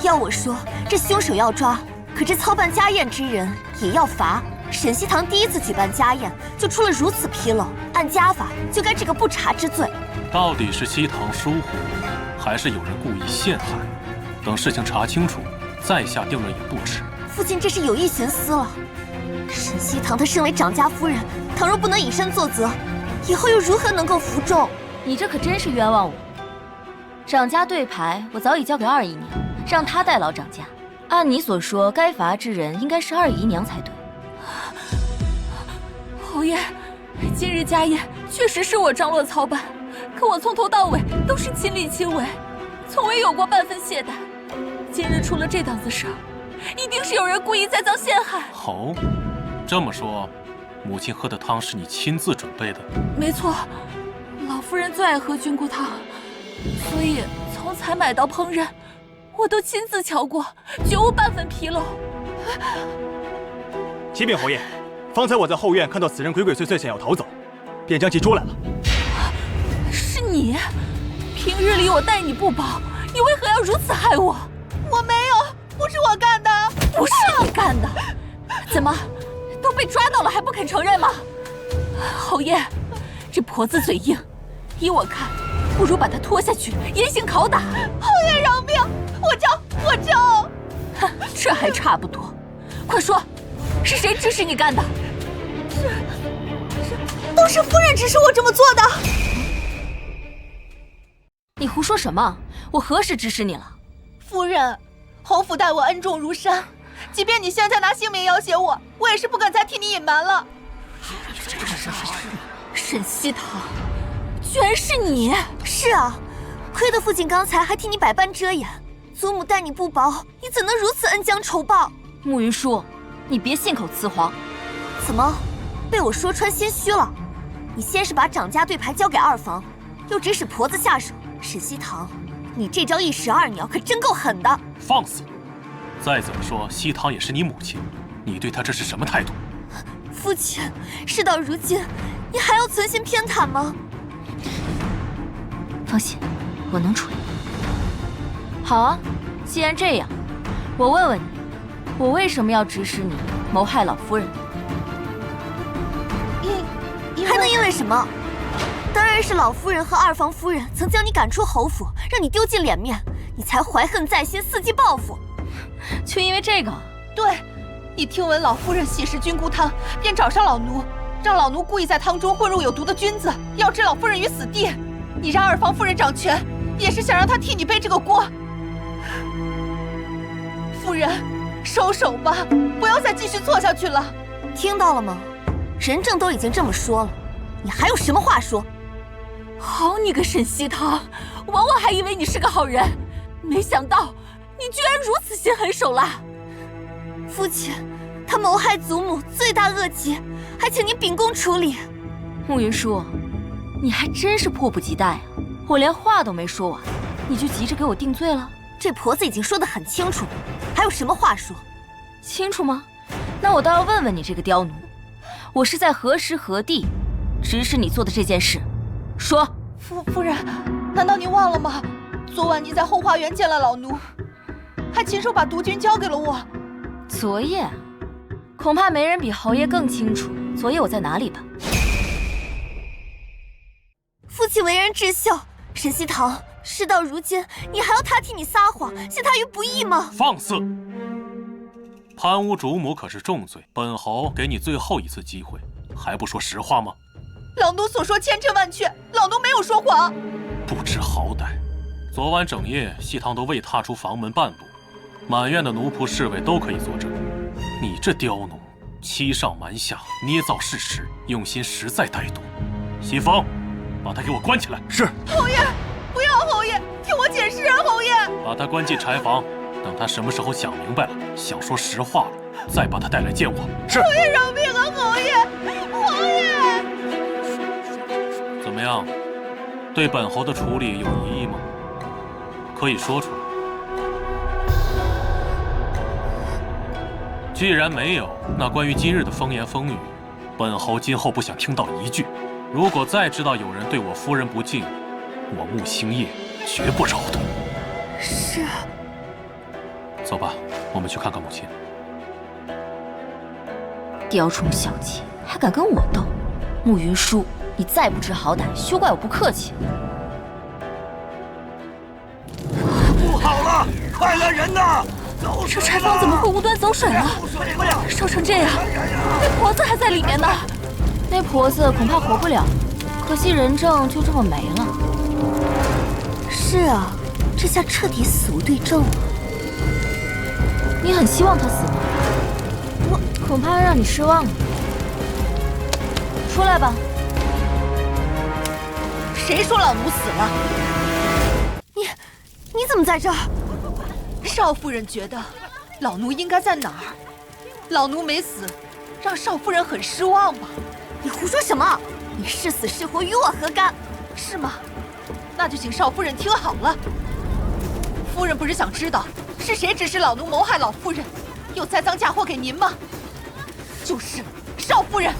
要我说，这凶手要抓，可这操办家宴之人也要罚。沈西堂第一次举办家宴，就出了如此纰漏，按家法就该这个不查之罪。到底是西堂疏忽，还是有人故意陷害？等事情查清楚，再下定论也不迟。父亲这是有意徇私了。沈西堂她身为长家夫人，倘若不能以身作则，以后又如何能够服众？你这可真是冤枉我。长家对牌我早已交给二姨娘，让她代劳长家。按你所说，该罚之人应该是二姨娘才对。侯爷，今日家宴确实是我张罗操办，可我从头到尾都是亲力亲为，从未有过半分懈怠。今日出了这档子事儿，一定是有人故意栽赃陷害。哦，这么说，母亲喝的汤是你亲自准备的？没错，老夫人最爱喝菌菇汤，所以从采买到烹饪，我都亲自瞧过，绝无半分纰漏。启禀侯爷，方才我在后院看到此人鬼鬼祟祟想要逃走，便将其捉来了。是你？平日里我待你不薄，你为何要如此害我？我没有，不是我干的，不是你干的，怎么都被抓到了还不肯承认吗？侯爷，这婆子嘴硬，依我看，不如把她拖下去严刑拷打。侯爷饶命，我就……哼，这还差不多，快说，是谁指使你干的？都是夫人指使我这么做的。你胡说什么？我何时指使你了？夫人，侯府待我恩重如山，即便你现在拿性命要挟我，我也是不敢再替你隐瞒了。沈西堂，居然是你！是啊，亏得父亲刚才还替你百般遮掩。祖母待你不薄，你怎能如此恩将仇报？慕云舒，你别信口雌黄。怎么，被我说穿心虚了？你先是把长家对牌交给二房，又指使婆子下手。沈西堂，你这招一石二鸟可真够狠的！放肆！再怎么说，西堂也是你母亲，你对她这是什么态度？父亲，事到如今，你还要存心偏袒吗？放心，我能处理。好啊，既然这样，我问问你，我为什么要指使你谋害老夫人？还能因为什么？当然是老夫人和二房夫人曾将你赶出侯府，让你丢尽脸面，你才怀恨在心，伺机报复。就因为这个？对，你听闻老夫人喜食菌菇汤，便找上老奴，让老奴故意在汤中混入有毒的菌子，要置老夫人于死地。你让二房夫人掌权，也是想让她替你背这个锅。夫人，收手吧，不要再继续错下去了。听到了吗？人证都已经这么说了，你还有什么话说？好你个沈西堂，枉我还以为你是个好人，没想到你居然如此心狠手辣。父亲，他谋害祖母，罪大恶极，还请您秉公处理。慕云舒，你还真是迫不及待啊！我连话都没说完，你就急着给我定罪了？这婆子已经说得很清楚了，还有什么话说？清楚吗？那我倒要问问你这个刁奴，我是在何时何地指使你做的这件事？说。夫人，难道您忘了吗？昨晚您在后花园见了老奴，还亲手把毒菌交给了我。昨夜，恐怕没人比侯爷更清楚昨夜我在哪里吧。父亲为人至孝，沈西堂，事到如今，你还要他替你撒谎，陷他于不义吗？放肆！贪污主母可是重罪，本侯给你最后一次机会，还不说实话吗？老奴所说千真万确，老奴没有说谎。不知好歹，昨晚整夜西堂都未踏出房门半步，满院的奴仆侍卫都可以作证。你这刁奴，欺上瞒下，捏造事实，用心实在歹毒。西风，把他给我关起来。是。侯爷，不要，侯爷，听我解释啊，侯爷。把他关进柴房，等他什么时候想明白了，想说实话了，再把他带来见我。是。侯爷饶命啊，侯爷，侯爷。怎么样？对本侯的处理有疑义吗？可以说出来。既然没有，那关于今日的风言风语，本侯今后不想听到一句。如果再知道有人对我夫人不敬，我穆星夜绝不饶动。是。走吧，我们去看看母亲。雕虫小技，还敢跟我斗？慕云舒，你再不知好歹，休怪我不客气。不好了，快来人呐！这柴房怎么会无端走水了？烧成这样，那婆子还在里面呢。那婆子恐怕活不了，可惜人证就这么没了。是啊，这下彻底死无对证了。你很希望她死吗？我恐怕让你失望了。出来吧。谁说老奴死了？你怎么在这儿？少夫人觉得老奴应该在哪儿？老奴没死，让少夫人很失望吧？你胡说什么？你是死是活与我何干？是吗？那就请少夫人听好了。夫人不是想知道是谁指使老奴谋害老夫人，又栽赃嫁祸给您吗？就是少夫人。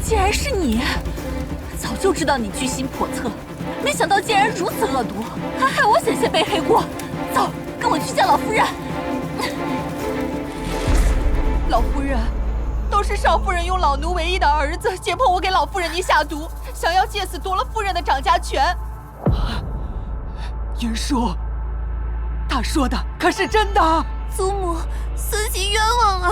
竟然是你！早就知道你居心叵测，没想到竟然如此恶毒，还害我险些背黑锅。走，跟我去见老夫人。老夫人，都是少夫人用老奴唯一的儿子胁迫我给老夫人您下毒，想要借此夺了夫人的掌家权。云舒，他说的可是真的？祖母，孙媳冤枉啊！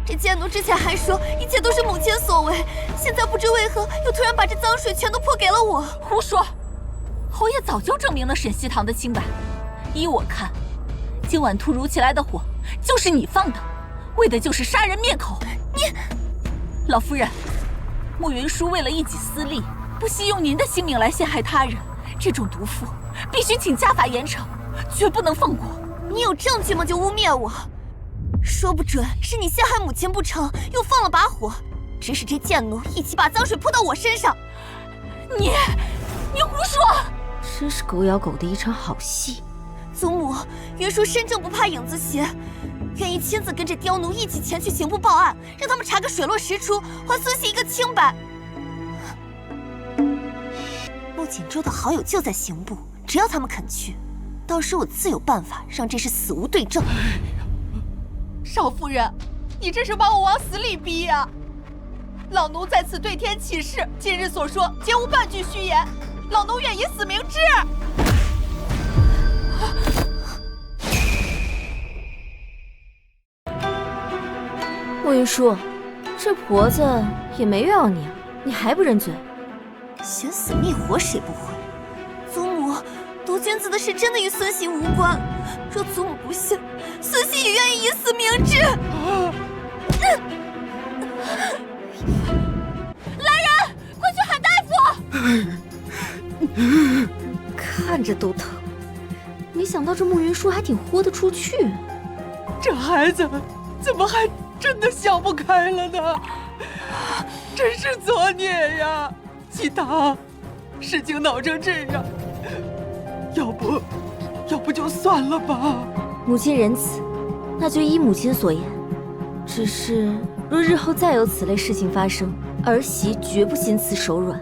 这贱奴之前还说一切都是母亲所为，现在不知为何又突然把这脏水全都泼给了我。胡说！侯爷早就证明了沈西堂的清白。依我看，今晚突如其来的火就是你放的，为的就是杀人灭口。你，老夫人，慕云舒为了一己私利，不惜用您的性命来陷害他人，这种毒妇必须请家法严惩，绝不能放过。你有证据吗？就污蔑我？说不准是你陷害母亲不成，又放了把火，指使这贱奴一起把脏水泼到我身上。你胡说！真是狗咬狗的一场好戏。祖母，云舒身正不怕影子斜，愿意亲自跟着刁奴一起前去刑部报案，让他们查个水落石出，还孙媳一个清白。穆锦州的好友就在刑部，只要他们肯去，到时我自有办法让这事死无对证。少夫人，你这是把我往死里逼呀！老奴在此对天起誓，今日所说皆无半句虚言，老奴愿以死明志。慕云舒，这婆子也没冤枉你，你还不认罪？悬死灭活谁不会？祖母，毒君子的事真的与孙媳无关。若祖母不信，孙媳也愿意以死明志。来人，快去喊大夫！看着都疼。没想到这慕云舒还挺豁得出去。这孩子怎么还真的想不开了呢？真是作孽呀！西堂，事情闹成这样，要不就算了吧。母亲仁慈，那就依母亲所言。只是若日后再有此类事情发生，儿媳绝不心慈手软。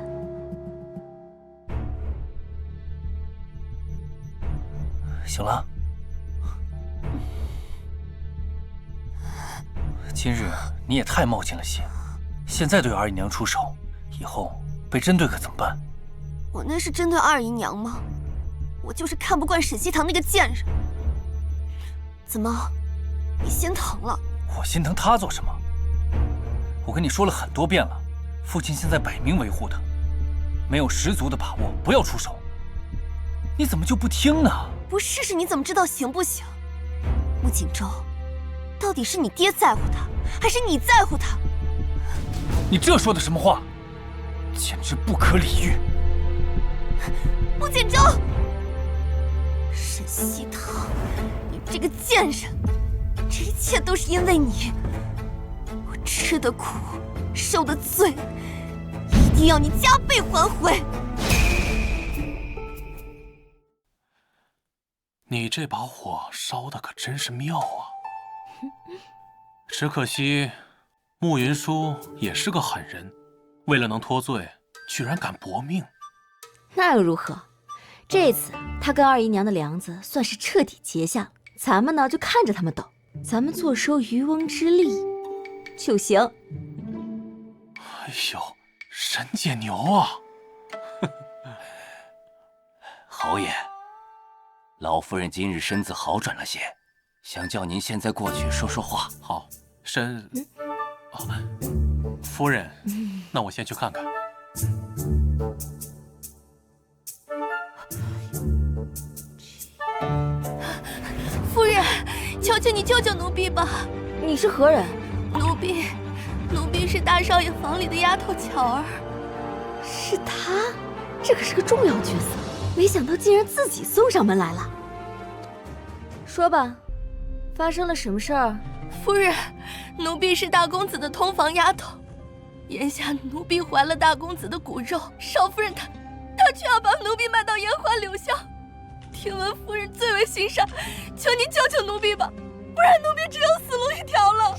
醒了。今日你也太冒进了些，现在对二姨娘出手，以后被针对可怎么办？我那是针对二姨娘吗？我就是看不惯沈西堂那个贱人。怎么，你心疼了？我心疼他做什么？我跟你说了很多遍了，父亲现在摆明维护他，没有十足的把握，不要出手。你怎么就不听呢？不试试你怎么知道行不行？穆锦州，到底是你爹在乎他，还是你在乎他？你这说的什么话？简直不可理喻！穆锦州，沈西堂，你这个贱人，这一切都是因为你。我吃的苦，受的罪，一定要你加倍还回。你这把火烧的可真是妙啊！只可惜，慕云舒也是个狠人，为了能脱罪，居然敢搏命。那又如何？这次他跟二姨娘的梁子算是彻底结下了，咱们呢就看着他们斗，咱们坐收渔翁之利就行。哎呦，沈姐牛啊！侯爷，老夫人今日身子好转了些，想叫您现在过去说说话。好，夫人，那我先去看看。夫人，求求你救救奴婢吧！你是何人？奴婢是大少爷房里的丫头巧儿。是她，这可是个重要角色，没想到竟然自己送上门来了。说吧，发生了什么事儿？夫人，奴婢是大公子的通房丫头，眼下奴婢怀了大公子的骨肉，少夫人她却要把奴婢卖到烟花柳巷。听闻夫人最为心善，求您救救奴婢吧，不然奴婢只有死路一条了。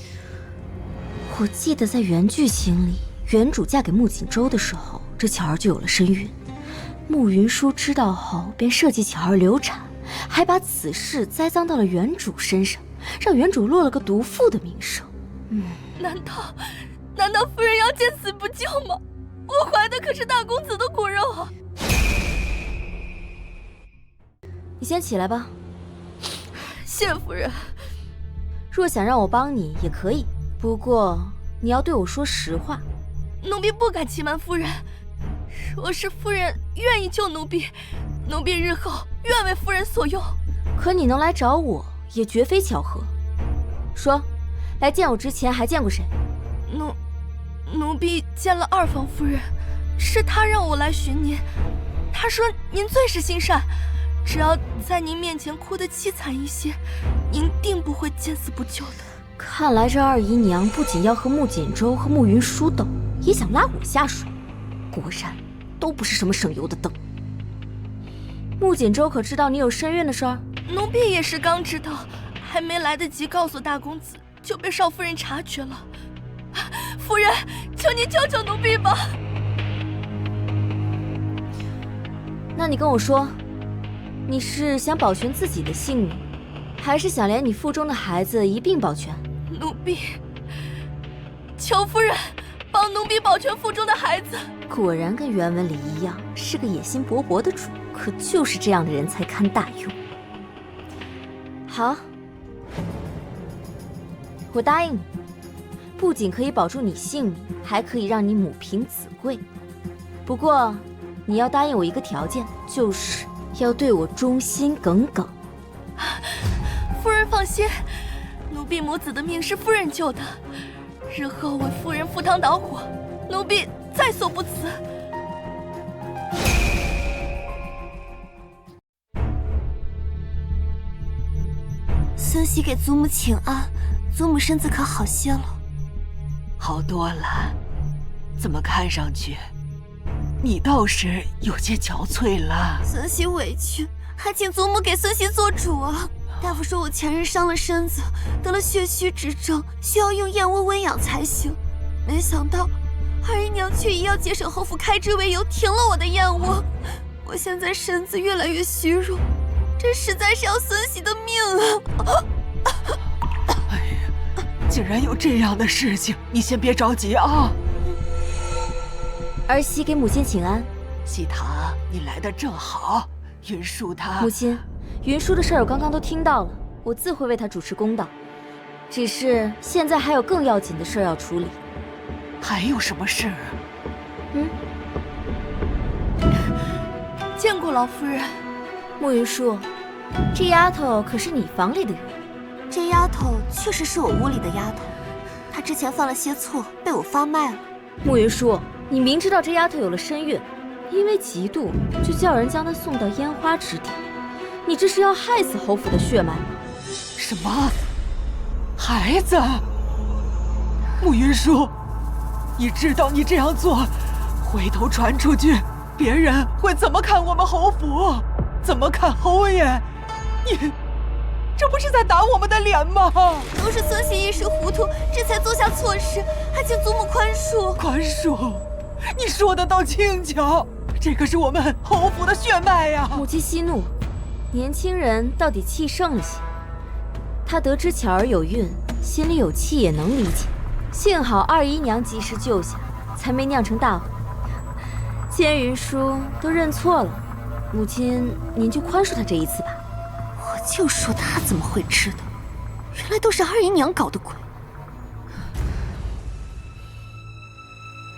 我记得在原剧情里，原主嫁给穆锦州的时候，这巧儿就有了身孕。穆云舒知道后，便设计巧儿流产，还把此事栽赃到了原主身上，让原主落了个毒妇的名声。难道夫人要见死不救吗？我怀的可是大公子的骨肉啊！你先起来吧。谢夫人。若想让我帮你也可以，不过你要对我说实话。奴婢不敢欺瞒夫人，若是夫人愿意救奴婢，奴婢日后愿为夫人所用。可你能来找我，也绝非巧合。说，来见我之前还见过谁？奴婢见了二房夫人，是她让我来寻您。她说您最是心善，只要在您面前哭得凄惨一些，您定不会见死不救的。看来这二姨娘不仅要和穆锦州和穆云舒斗，也想拉我下水。果然，都不是什么省油的灯。穆锦州可知道你有身孕的事儿？奴婢也是刚知道，还没来得及告诉大公子，就被少夫人察觉了。夫人，求您救救奴婢吧！那你跟我说，你是想保全自己的性命，还是想连你腹中的孩子一并保全？奴婢求夫人帮奴婢保全腹中的孩子。果然跟原文里一样，是个野心勃勃的主。可就是这样的人才堪大用。好，我答应你，不仅可以保住你性命，还可以让你母凭子贵。不过，你要答应我一个条件，就是要对我忠心耿耿。夫人放心，奴婢母子的命是夫人救的，日后为夫人赴汤蹈火，奴婢在所不辞。孙喜给祖母请安，祖母身子可好些了？好多了，怎么看上去你倒是有些憔悴了？孙喜委屈，还请祖母给孙喜做主啊！大夫说我前日伤了身子，得了血虚之症，需要用燕窝温养才行。没想到二姨娘却以要节省侯府开支为由，停了我的燕窝。我现在身子越来越虚弱，这实在是要孙喜的命啊！哎呀，竟然有这样的事情！你先别着急啊。儿媳给母亲请安。喜堂，你来得正好。云舒她……母亲，云舒的事儿我刚刚都听到了，我自会为她主持公道。只是现在还有更要紧的事儿要处理。还有什么事？见过老夫人。穆云舒，这丫头可是你房里的人？这丫头确实是我屋里的丫头，她之前犯了些错，被我发卖了。穆云舒，你明知道这丫头有了身孕，因为嫉妒就叫人将她送到烟花之地，你这是要害死侯府的血脉吗？什么？孩子？穆云舒，你知道你这样做，回头传出去，别人会怎么看我们侯府？怎么看侯爷？你这不是在打我们的脸吗？都是孙喜一时糊涂，这才做下错事，还请祖母宽恕。宽恕？你说的倒轻巧，这可是我们侯府的血脉呀！母亲息怒，年轻人到底气盛了些。他得知巧儿有孕，心里有气也能理解。幸好二姨娘及时救下，才没酿成大祸。既然云舒都认错了，母亲您就宽恕他这一次吧。就说他怎么会知道，原来都是二姨娘搞的鬼。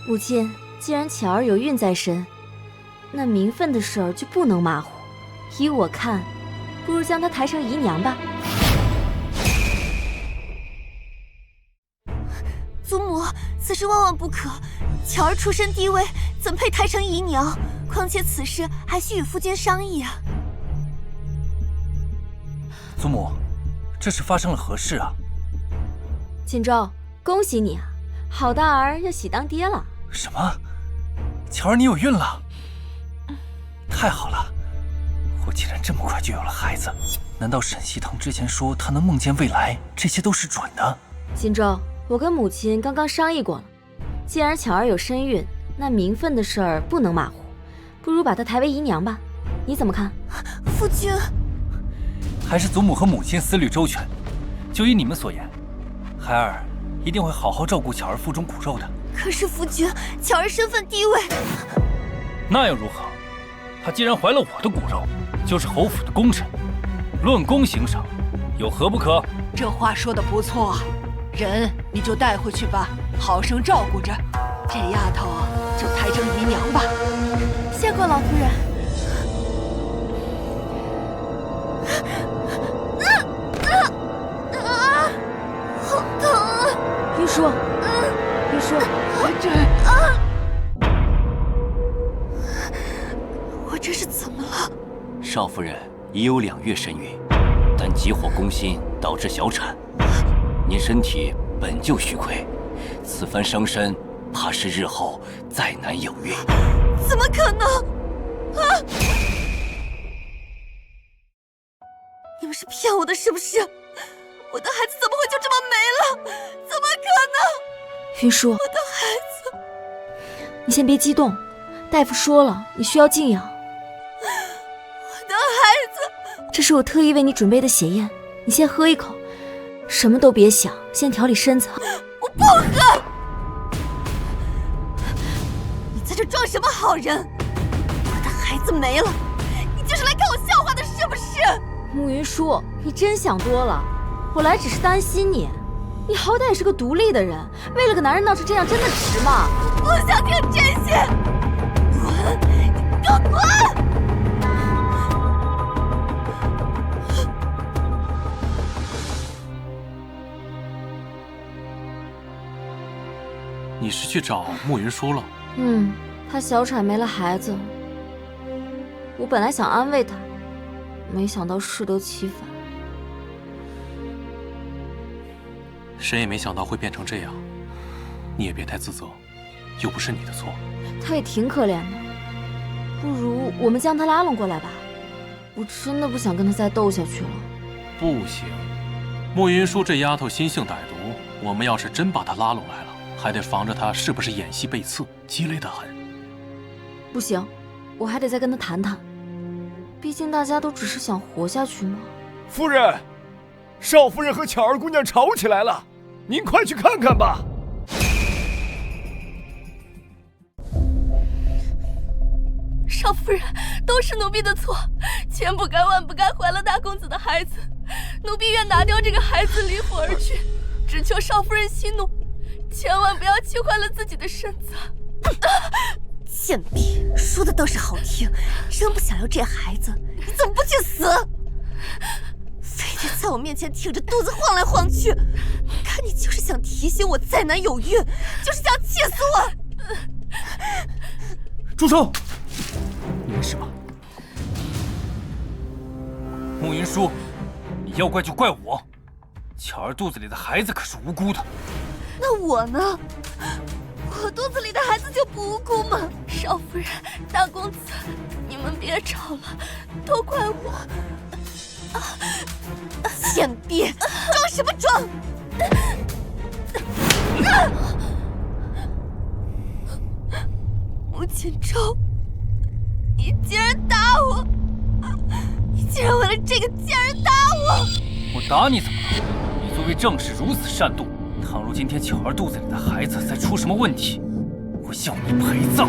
母亲，既然巧儿有孕在身，那名分的事儿就不能马虎。依我看，不如将她抬成姨娘吧。祖母，此事万万不可。巧儿出身低微，怎配抬成姨娘？况且此事还需与夫君商议啊。祖母，这是发生了何事啊？锦州，恭喜你啊，好大儿要喜当爹了。什么？巧儿，你有孕了？太好了！我竟然这么快就有了孩子。难道沈西腾之前说他能梦见未来，这些都是准的？锦州，我跟母亲刚刚商议过了，既然巧儿有身孕，那名分的事儿不能马虎，不如把她抬为姨娘吧。你怎么看？夫君，还是祖母和母亲思虑周全。就依你们所言，孩儿一定会好好照顾巧儿腹中骨肉的。可是夫君，巧儿身份低微，那又如何？她既然怀了我的骨肉，就是侯府的功臣，论功行赏，有何不可？这话说得不错，人你就带回去吧，好生照顾着。这丫头就抬成姨娘吧。谢过老夫人。好疼啊！玉叔，玉叔，我这是怎么了？少夫人已有2月身孕，但急火攻心导致小产。您身体本就虚亏，此番伤身，怕是日后再难有孕。怎么可能？啊！你们是骗我的，是不是？我的孩子怎么会就这么没了？怎么可能？玉叔，我的孩子，你先别激动，大夫说了，你需要静养。我的孩子，这是我特意为你准备的血燕，你先喝一口，什么都别想，先调理身子。我不喝！你在这装什么好人？我的孩子没了，你就是来看我笑话的，是不是？慕云舒，你真想多了，我来只是担心你。你好歹也是个独立的人，为了个男人闹成这样，真的值吗？我不想听这些，滚！你给我滚！你是去找慕云舒了？她小产没了孩子，我本来想安慰她，没想到适得其反。谁也没想到会变成这样，你也别太自责，又不是你的错。她也挺可怜的，不如我们将她拉拢过来吧。我真的不想跟她再斗下去了。不行，慕云舒这丫头心性歹毒，我们要是真把她拉拢来了，还得防着她是不是演戏背刺，鸡肋得很。不行，我还得再跟她谈谈，毕竟大家都只是想活下去嘛。夫人，少夫人和巧儿姑娘吵起来了，您快去看看吧。少夫人，都是奴婢的错，千不该万不该怀了大公子的孩子，奴婢愿拿掉这个孩子，离府而去，只求少夫人息怒，千万不要气坏了自己的身子。贱婢，说的倒是好听，真不想要这孩子，你怎么不去死？非得在我面前挺着肚子晃来晃去，看你就是想提醒我再难有孕，就是想气死我！住手！你没事吧？慕云舒，你要怪就怪我，巧儿肚子里的孩子可是无辜的。那我呢？我肚子里的孩子就不无辜吗？少夫人，大公子，你们别吵了，都怪我。贱婢，装什么装？穆锦州，你竟然打我！你竟然为了这个贱人打我！我打你怎么了？你作为正室如此善妒，倘若今天巧儿肚子里的孩子再出什么问题，我要你陪葬。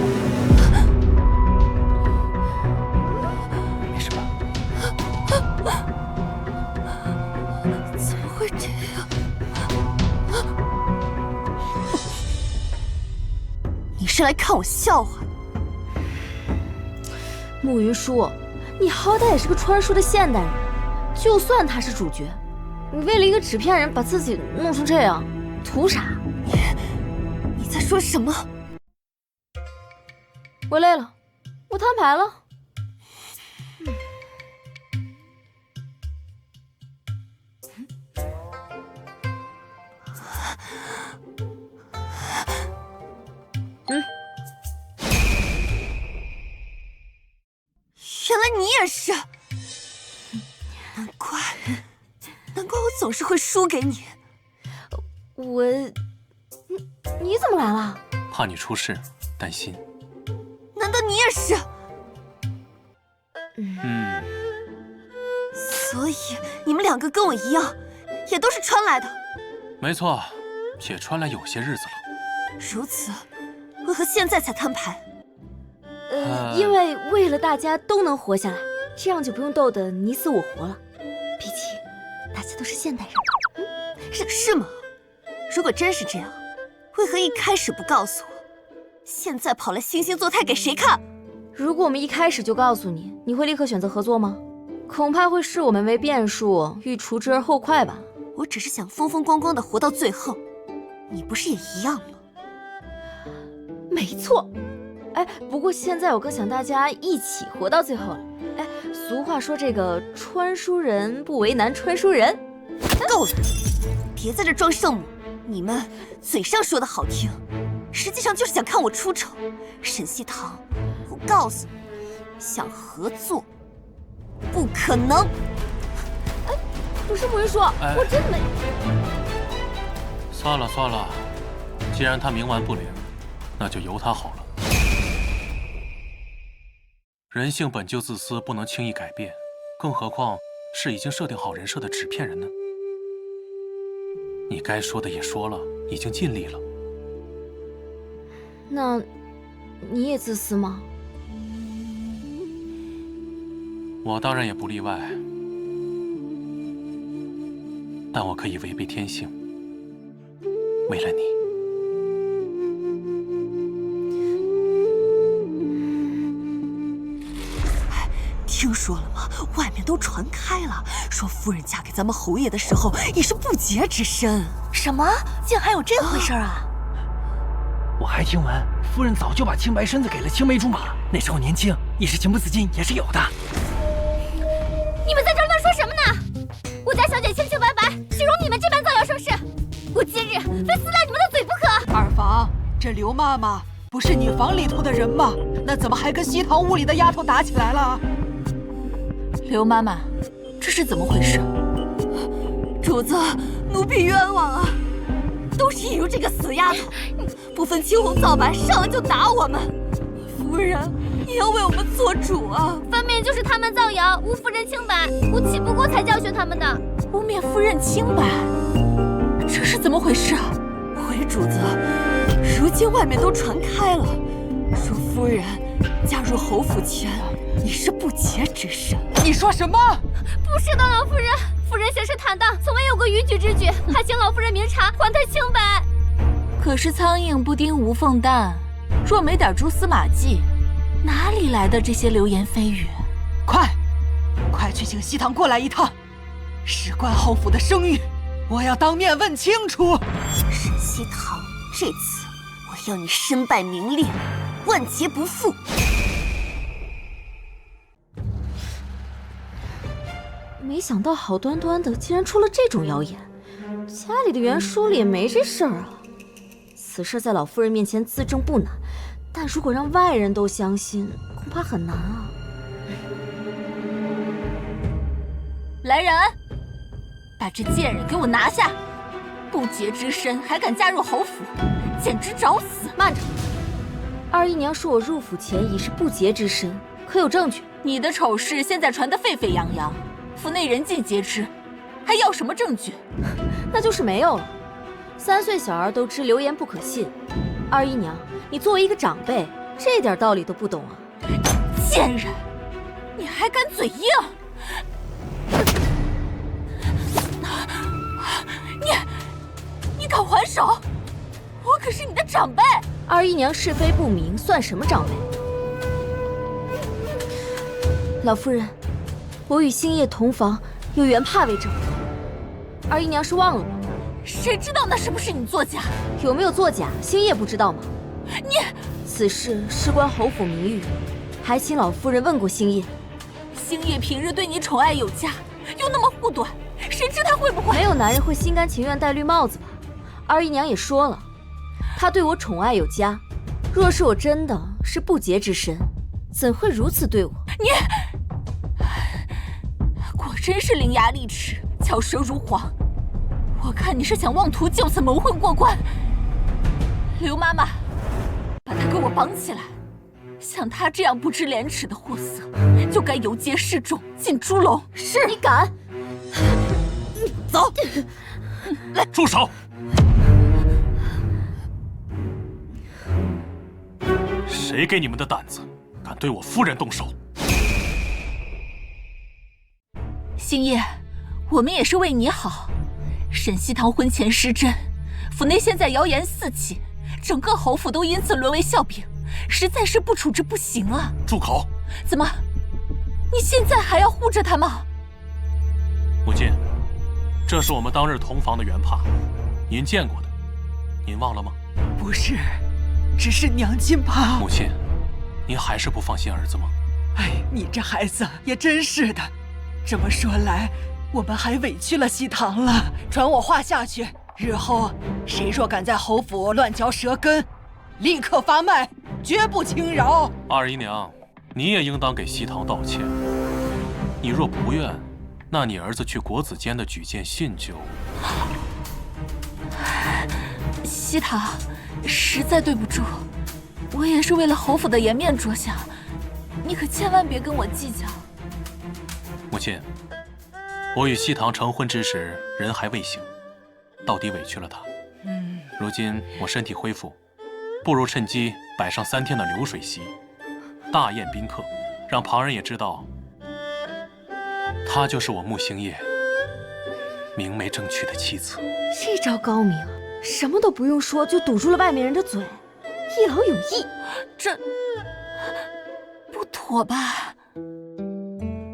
没事吧？是来看我笑话？慕云舒，你好歹也是个穿书的现代人，就算他是主角，你为了一个纸片人把自己弄成这样，图啥？你在说什么？我累了，我摊牌了。原来你也是，难怪我总是会输给你。你怎么来了？怕你出事，担心。难道你也是？所以你们两个跟我一样，也都是穿来的。没错，且穿来有些日子了。如此，为何现在才摊牌？因为了大家都能活下来，这样就不用斗得你死我活了。毕竟大家都是现代人。是吗？如果真是这样，为何一开始不告诉我？现在跑来惺惺作态给谁看？如果我们一开始就告诉你，你会立刻选择合作吗？恐怕会视我们为变数，欲除之而后快吧。我只是想风风光光的活到最后，你不是也一样吗？没错。哎，不过现在我更想大家一起活到最后了。哎，俗话说这个穿书人不为难穿书人。够了，别在这装圣母。你们嘴上说的好听，实际上就是想看我出丑。沈西堂，我告诉你，想合作不可能。哎，不是慕云舒，我真的没。算了，既然他冥顽不灵，那就由他好了。人性本就自私，不能轻易改变，更何况是已经设定好人设的纸片人呢？你该说的也说了，已经尽力了。那你也自私吗？我当然也不例外，但我可以违背天性，为了你。听说了吗？外面都传开了，说夫人嫁给咱们侯爷的时候已是不洁之身。什么？竟还有这回事啊！我还听闻夫人早就把清白身子给了青梅竹马，那时候年轻，一时情不自禁也是有的。你们在这儿乱说什么呢？我家小姐清清白白，岂容你们这般造谣生事？我今日非撕烂你们的嘴不可！二房，这刘妈妈不是你房里头的人吗？那怎么还跟西堂屋里的丫头打起来了？刘妈妈，这是怎么回事？主子，奴婢冤枉啊！都是引入这个死丫头，不分青红皂白，上来就打我们。夫人，你要为我们做主啊！分明就是他们造谣，诬夫人清白，我气不过才教训他们的。污蔑夫人清白，这是怎么回事？回主子，如今外面都传开了，说夫人嫁入侯府前已是不洁之身。你说什么？不是的，老夫人，夫人行事坦荡，从未有过逾矩之举，还请老夫人明察，还她清白。可是苍蝇不叮无缝蛋，若没点蛛丝马迹，哪里来的这些流言蜚语？快去请西堂过来一趟，事关侯府的声誉，我要当面问清楚。沈西堂，这次我要你身败名裂，万劫不复。没想到好端端的竟然出了这种谣言，家里的原书里也没这事儿啊。此事在老夫人面前自证不难，但如果让外人都相信，恐怕很难啊。来人，把这贱人给我拿下！不洁之身还敢嫁入侯府，简直找死！慢着，二姨娘说我入府前已是不洁之身，可有证据？你的丑事现在传得沸沸扬扬，府内人尽皆知，还要什么证据？那就是没有了。3岁小儿都知流言不可信，二姨娘，你作为一个长辈，这点道理都不懂啊！贱人，你还敢嘴硬！你敢还手？我可是你的长辈！二二姨娘是非不明，算什么长辈？老夫人，我与星夜同房，有袁帕为证。二姨娘是忘了吗？谁知道那是不是你作假？有没有作假，星夜不知道吗？你此事事关侯府名誉，还请老夫人问过星夜。星夜平日对你宠爱有加，又那么护短，谁知他会不会？没有男人会心甘情愿戴绿帽子吧？二姨娘也说了，他对我宠爱有加。若是我真的是不洁之身，怎会如此对我？你果真是伶牙俐齿，巧舌如簧。我看你是想妄图就此蒙混过关。刘妈妈，把他给我绑起来。像他这样不知廉耻的货色，就该游街示众，进猪笼。是你敢？走！来，住手！谁给你们的胆子，敢对我夫人动手？星夜，我们也是为你好。沈西堂婚前失贞，府内现在谣言四起，整个侯府都因此沦为笑柄，实在是不处置不行啊！住口！怎么，你现在还要护着他吗？母亲，这是我们当日同房的袁帕，您见过的，您忘了吗？不是，只是娘亲怕。母亲，您还是不放心儿子吗？哎，你这孩子也真是的。这么说来，我们还委屈了西堂了。传我话下去，日后谁若敢在侯府乱嚼舌根，立刻发卖，绝不轻饶。二姨娘，你也应当给西堂道歉。你若不愿，那你儿子去国子监的举荐信就……西堂，实在对不住，我也是为了侯府的颜面着想，你可千万别跟我计较。母亲，我与西堂成婚之时，人还未醒，到底委屈了他。如今我身体恢复，不如趁机摆上3天的流水席，大宴宾客，让旁人也知道，她就是我穆星夜明媒正娶的妻子。这招高明，什么都不用说就堵住了外面人的嘴，一劳永逸。这不妥吧？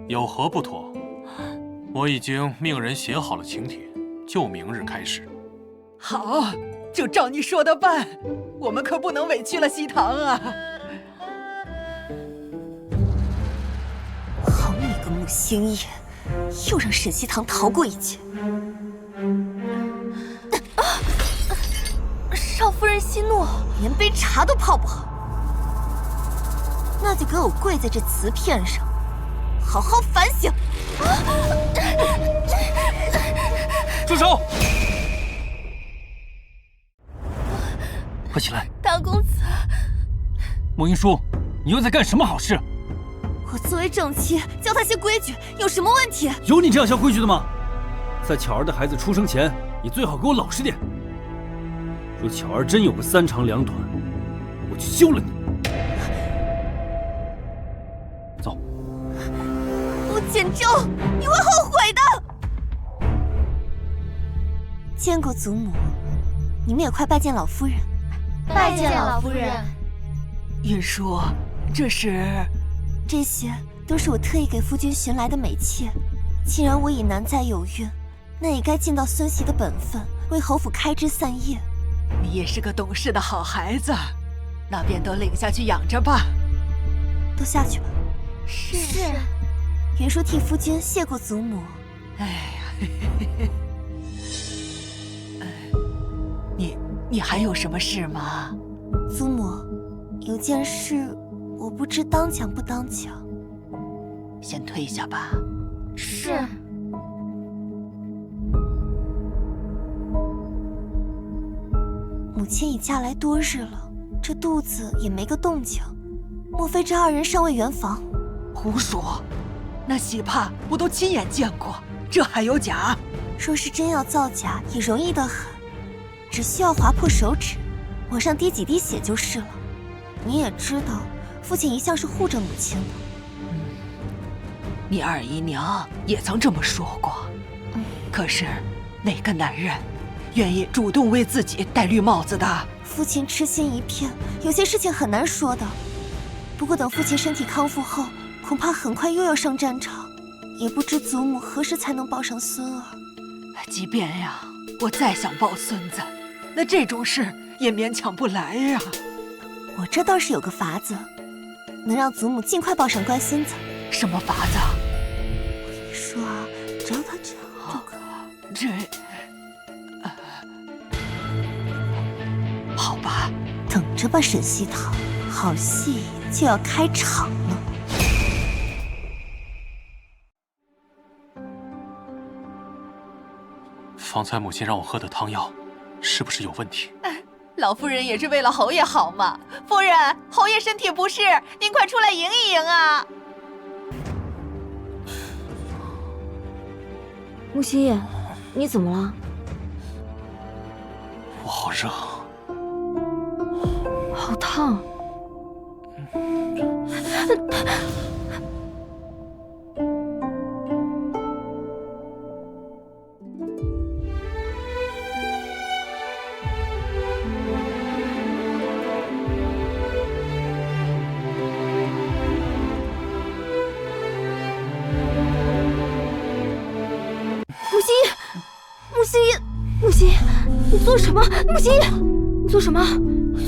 有何不妥？我已经命人写好了请帖，就明日开始。好，就照你说的办。我们可不能委屈了西堂啊！好你个穆星夜，又让沈西堂逃过一劫。少夫人息怒，连杯茶都泡不好，那就给我跪在这瓷片上，好好反省。住手！快起来！大公子，莫英叔，你又在干什么好事？我作为正妻，教他些规矩，有什么问题？有你这样教规矩的吗？在巧儿的孩子出生前，你最好给我老实点。若巧儿真有个3长2短，我就休了你。走。穆简舟，你会后悔的。见过祖母，你们也快拜见老夫人。拜见老夫人。云叔，这些都是我特意给夫君寻来的美妾。既然我已难再有孕，那也该尽到孙媳的本分，为侯府开枝散叶。你也是个懂事的好孩子，那便都领下去养着吧。都下去吧。是。云叔替夫君谢过祖母。哎呀，你还有什么事吗？祖母，有件事我不知当讲不当讲。先退下吧。是。母亲已嫁来多日了，这肚子也没个动静，莫非这2人尚未圆房？胡说！那喜帕我都亲眼见过，这还有假？若是真要造假，也容易得很，只需要划破手指，往上滴几滴血就是了。你也知道，父亲一向是护着母亲的。你二姨娘也曾这么说过。可是哪个男人愿意主动为自己戴绿帽子的。父亲痴心一片，有些事情很难说的。不过等父亲身体康复后，恐怕很快又要上战场，也不知祖母何时才能抱上孙儿。即便呀，我再想抱孙子，那这种事也勉强不来呀。我这倒是有个法子，能让祖母尽快抱上乖孙子。什么法子？我跟你说啊，只要他这样就可以。好吧，等着吧，沈西堂，好戏就要开场了。方才母亲让我喝的汤药，是不是有问题？老夫人也是为了侯爷好嘛。夫人，侯爷身体不适，您快出来迎一迎啊！木心，你怎么了？我好热，好烫。木心，你做什么？木心，你做什么？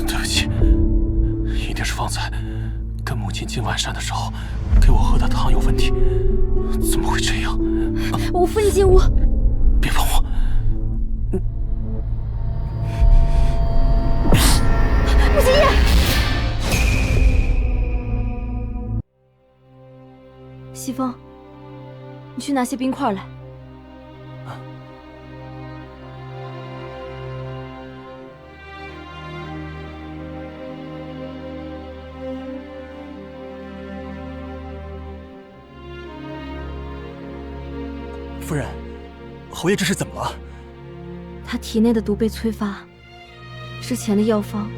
对不起，一定是方才跟母亲进万山的时候给我喝的汤有问题。怎么会这样？我扶你进屋。别碰我！木心叶，西风，你去拿些冰块来。夫人，侯爷这是怎么了？他体内的毒被催发，之前的药方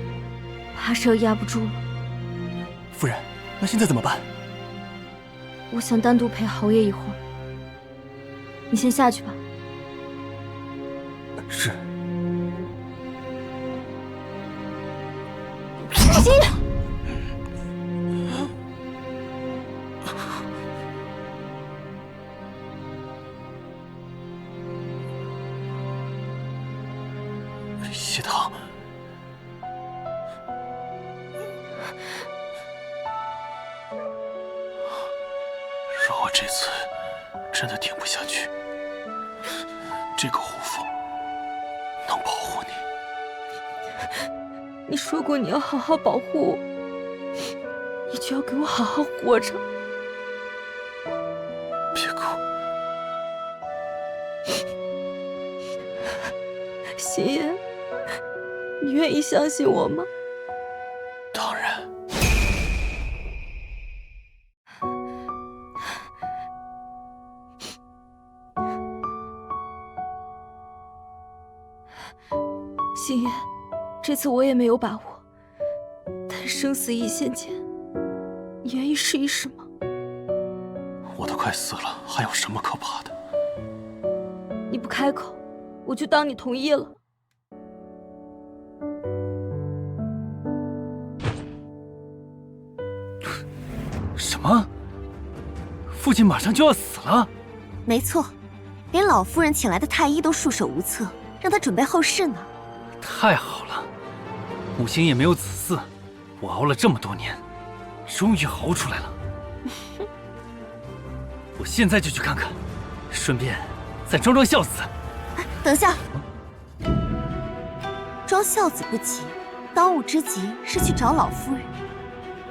怕是要压不住了。夫人，那现在怎么办？我想单独陪侯爷一会儿，你先下去吧。是。木心。西堂，如果这次真的挺不下去，这个护符能保护你。你说过你要好好保护我，你就要给我好好活着。别哭，心言。你愿意相信我吗？当然。心言，这次我也没有把握，但生死一线间，你愿意试一试吗？我都快死了，还有什么可怕的？你不开口，我就当你同意了。什么？父亲马上就要死了？没错，连老夫人请来的太医都束手无策，让他准备后事呢。太好了，母亲也没有子嗣，我熬了这么多年，终于熬出来了。我现在就去看看，顺便再装装孝子。等下，装孝子不急，当务之急是去找老夫人。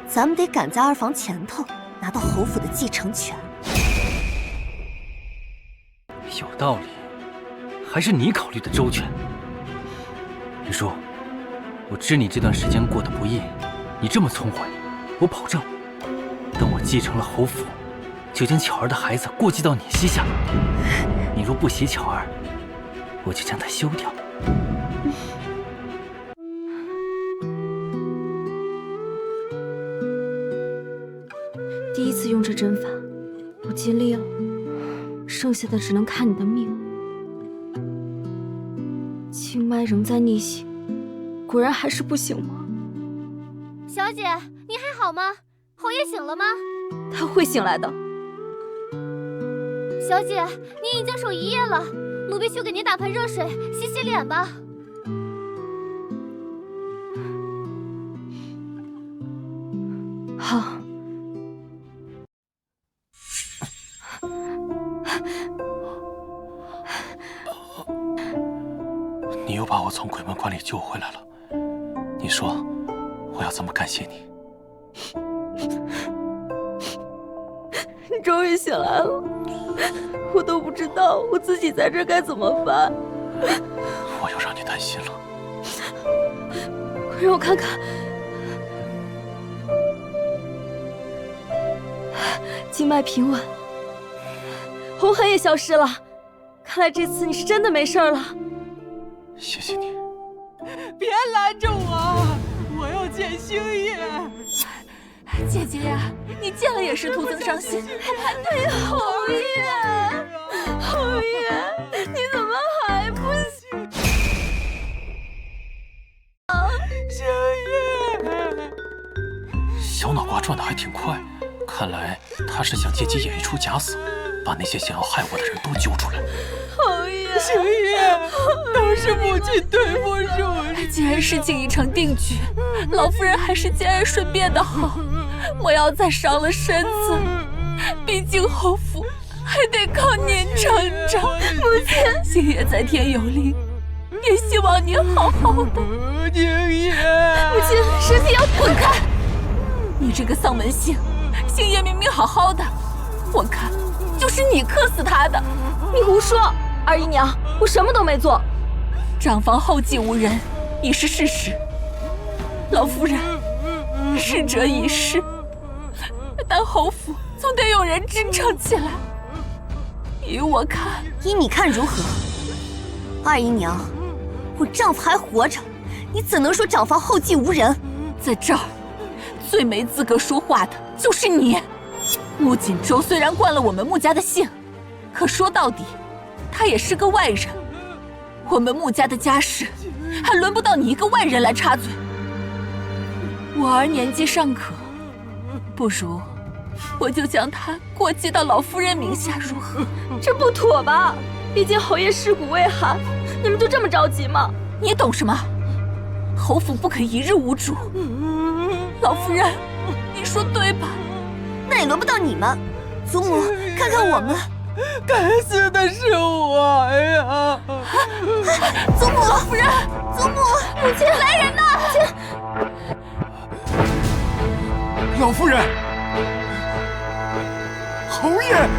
咱们得赶在二房前头拿到侯府的继承权。有道理，还是你考虑的周全。李叔，我知你这段时间过得不易，你这么聪慧，我保证，等我继承了侯府，就将巧儿的孩子过继到你膝下。你若不喜巧儿，我就将她休掉。第一次用这针法，我尽力了，剩下的只能看你的命。经脉仍在逆行，果然还是不醒吗？小姐，你还好吗？侯爷醒了吗？他会醒来的。小姐，您已经守一夜了，奴婢去给您打盆热水洗洗脸吧。好。你又把我从鬼门关里救回来了，你说我要怎么感谢你？你终于醒来了，我都不知道我自己在这该怎么办。我又让你担心了。快让我看看，经脉平稳，红痕也消失了。看来这次你是真的没事了。谢谢你。别拦着我，我要见星爷。姐姐呀，你见了也是徒增伤心。哎呀，侯爷，侯爷，你怎么还不醒？星爷，小脑瓜转得还挺快，看来他是想借机演一出假死，把那些想要害我的人都揪出来。侯爷，星爷，都是母亲对不住你。既然事情已成定局，老夫人还是节哀顺变的好，莫要再伤了身子。毕竟侯府还得靠您成长。母亲，星爷在天有灵，也希望您好好的。星爷，母亲，身体要滚开！你这个丧门星，星爷明明好好的，我看就是你克死他的。你胡说！二姨娘，我什么都没做。长房后继无人已是事实，老夫人，逝者已逝，但侯府总得有人支撑起来。依我看，依你看如何？二姨娘，我丈夫还活着，你怎能说长房后继无人？在这儿，最没资格说话的就是你。穆锦州虽然冠了我们穆家的姓，可说到底，他也是个外人。我们穆家的家事，还轮不到你一个外人来插嘴。我儿年纪尚可，不如我就将他过继到老夫人名下，如何？这不妥吧？毕竟侯爷尸骨未寒，你们就这么着急吗？你懂什么？侯府不可一日无主。老夫人，你说对吧？那也轮不到你们。祖母，看看我们。该死的是我呀！祖母，老夫人，祖母，母亲，来人呐！老夫人，侯爷，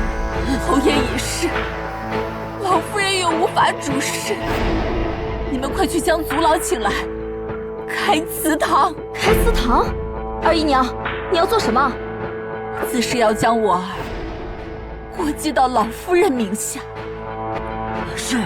侯爷已逝，老夫人又无法主事。你们快去将族老请来，开祠堂。开祠堂？二姨娘，你要做什么？自是要将我儿过继到老夫人名下。是。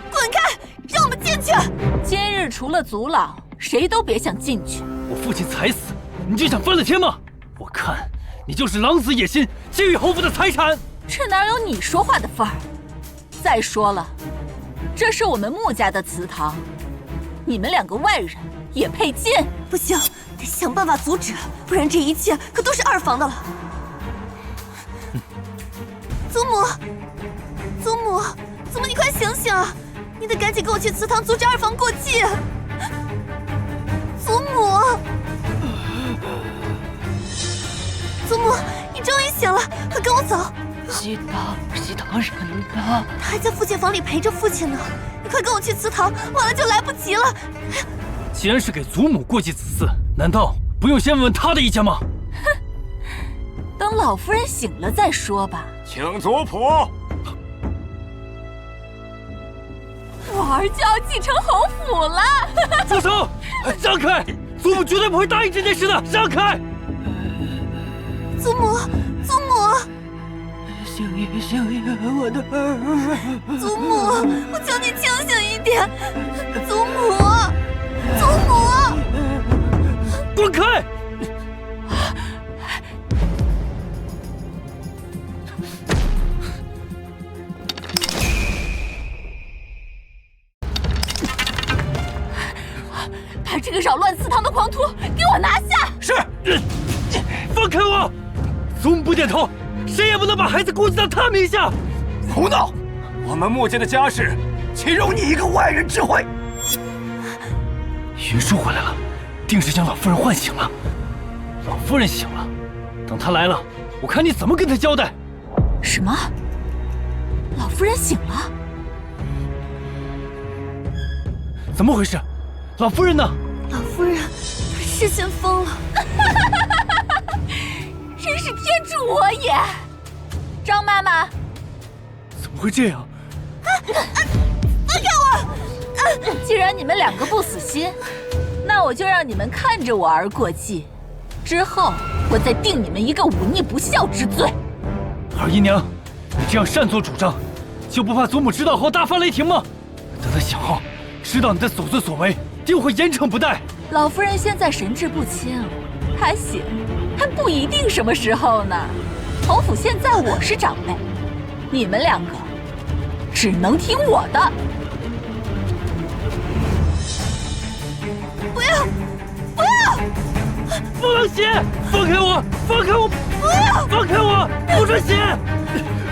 滚开！让我们进去。今日除了族老，谁都别想进去。我父亲才死，你就想翻了天吗？我看你就是狼子野心，觊觎侯府的财产。这哪有你说话的份儿？再说了，这是我们穆家的祠堂，你们两个外人也配进？不行，得想办法阻止，不然这一切可都是二房的了。祖母，祖母，祖母，你快醒醒啊！你得赶紧跟我去祠堂阻止二房过继。祖母，祖母，你终于醒了，快跟我走。西堂什么的？他还在父亲房里陪着父亲呢。你快跟我去祠堂，晚了就来不及了。既然是给祖母过继此嗣，难道不用先问问他的意见吗？哼，等老夫人醒了再说吧。请族谱。我儿就要继承侯府了。住手！让开！祖母绝对不会答应这件事的，让开！祖母，祖母，星爷，星爷，我的儿！祖母，我求你清醒一点！祖母，祖母，滚开！把这个扰乱祠堂的狂徒给我拿下！是。放开我！祖母不点头，谁也不能把孩子顾及到他名下。胡闹！我们穆家的家事，岂容你一个外人指挥？云舒回来了，定是将老夫人唤醒了。老夫人醒了，等她来了，我看你怎么跟她交代。什么？老夫人醒了？怎么回事？老夫人呢？老夫人，她是先疯了。真是天助我也！张妈妈，怎么会这样？放开我！既然你们两个不死心，那我就让你们看着我儿过继，之后我再定你们一个忤逆不孝之罪。二姨娘，你这样擅作主张，就不怕祖母知道后大发雷霆吗？等她想后，知道你的所作所为，定会严惩不贷。老夫人现在神志不清，她醒还不一定什么时候呢。侯府现在我是长辈，你们两个只能听我的。不要！不要！不能写！放开我！放开我！不要！放开我！不准写！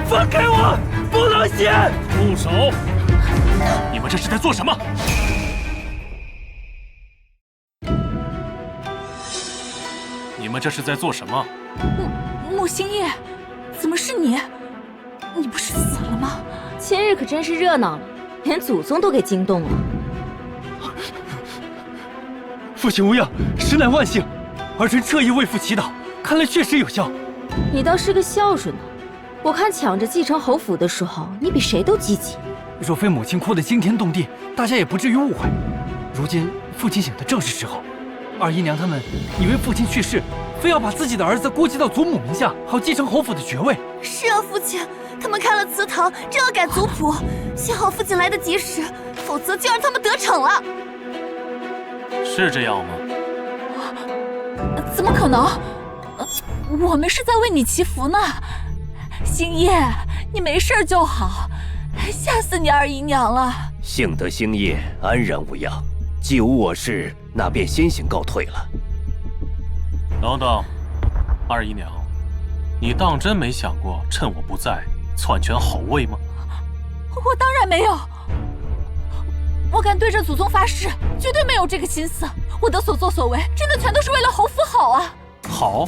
放开我！不能写！住手！你们这是在做什么？你们这是在做什么？穆星夜，怎么是你？你不是死了吗？今日可真是热闹了，连祖宗都给惊动了。父亲无恙，实乃万幸。儿臣彻夜为父祈祷，看来确实有效。你倒是个孝顺的，我看抢着继承侯府的时候，你比谁都积极。若非母亲哭得惊天动地，大家也不至于误会。如今父亲醒的正是时候，二姨娘他们以为父亲去世，非要把自己的儿子估计到祖母名下，好继承侯府的爵位。是啊，父亲，他们开了祠堂，正要改族谱，幸好父亲来得及时，否则就让他们得逞了。是这样吗？怎么可能？我们是在为你祈福呢。星夜，你没事就好，吓死你二姨娘了。幸得星夜安然无恙，既无我事，那便先行告退了。等等，二姨娘，你当真没想过趁我不在篡权侯位吗？我当然没有，我敢对着祖宗发誓，绝对没有这个心思。我的所作所为，真的全都是为了侯府好啊！好，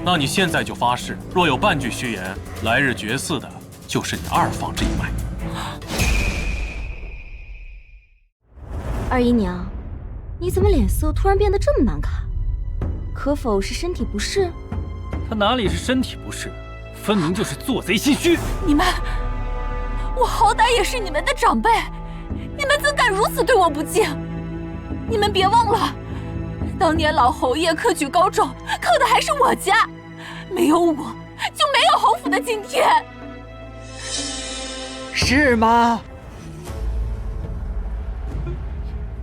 那你现在就发誓，若有半句虚言，来日绝嗣的就是你二房这一脉。二姨娘，你怎么脸色突然变得这么难看？可否是身体不适？他哪里是身体不适，分明就是做贼心虚。你们，我好歹也是你们的长辈，你们怎敢如此对我不敬？你们别忘了，当年老侯爷科举高中，靠的还是我家，没有我，就没有侯府的今天。是吗？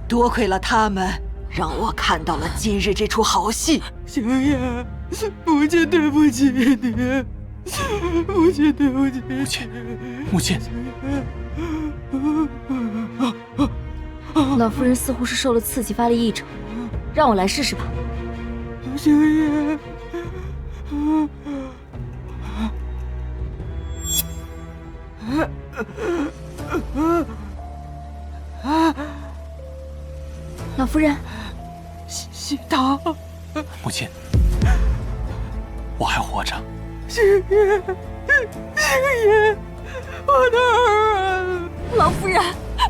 多亏了他们，让我看到了今日这出好戏。星夜，母亲对不起你，母亲对不起。母亲，母亲。老夫人似乎是受了刺激发了癔症，让我来试试吧。星夜，老夫人，喜堂，母亲，我还活着。星夜，星夜，我的儿。老夫人，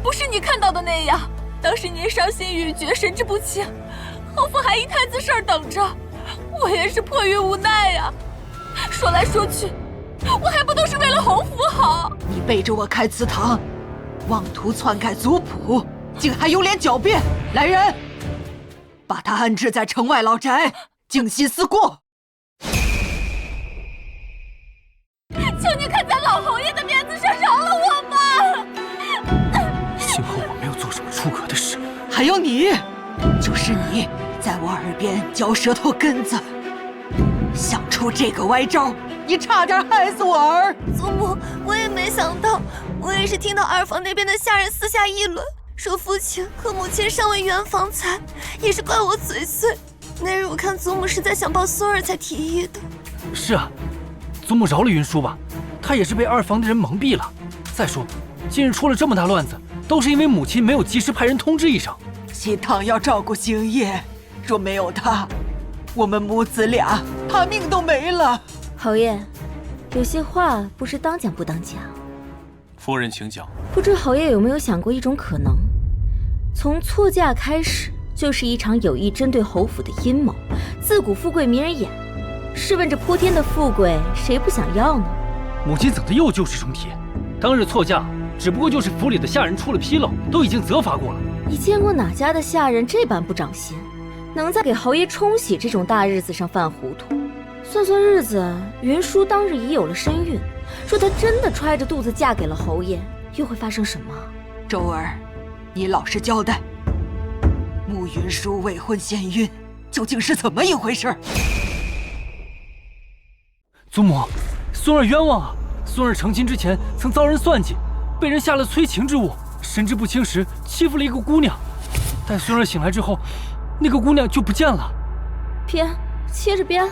不是你看到的那样。当时您伤心欲绝，神志不清，侯府还一摊子事儿等着，我也是迫于无奈呀。说来说去，我还不都是为了侯府好？你背着我开祠堂，妄图篡改族谱，竟还有脸狡辩！来人，把他安置在城外老宅，静心思过。求你看在还有你，就是你在我耳边嚼舌头根子，想出这个歪招，你差点害死我儿。祖母，我也没想到，我也是听到二房那边的下人私下议论，说父亲和母亲尚未圆房财，也是怪我嘴碎。那日我看祖母是在想抱孙儿才提议的。是啊，祖母饶了云舒吧，他也是被二房的人蒙蔽了。再说，近日出了这么大乱子，都是因为母亲没有及时派人通知一声。西堂要照顾星夜，若没有他，我们母子俩怕命都没了。侯爷，有些话不是当讲不当讲。夫人请讲。不知侯爷有没有想过一种可能，从错嫁开始就是一场有意针对侯府的阴谋。自古富贵迷人眼，试问这泼天的富贵，谁不想要呢？母亲怎的又旧事重提？当日错嫁只不过就是府里的下人出了纰漏，都已经责罚过了。你见过哪家的下人这般不长心，能在给侯爷冲喜这种大日子上犯糊涂？算算日子，云舒当日已有了身孕，说她真的揣着肚子嫁给了侯爷，又会发生什么？周儿，你老实交代，慕云舒未婚先孕，究竟是怎么一回事？祖母，孙儿冤枉啊！孙儿成亲之前曾遭人算计，被人下了催情之物，神志不清时欺负了一个姑娘。待孙儿醒来之后，那个姑娘就不见了。编，接着编。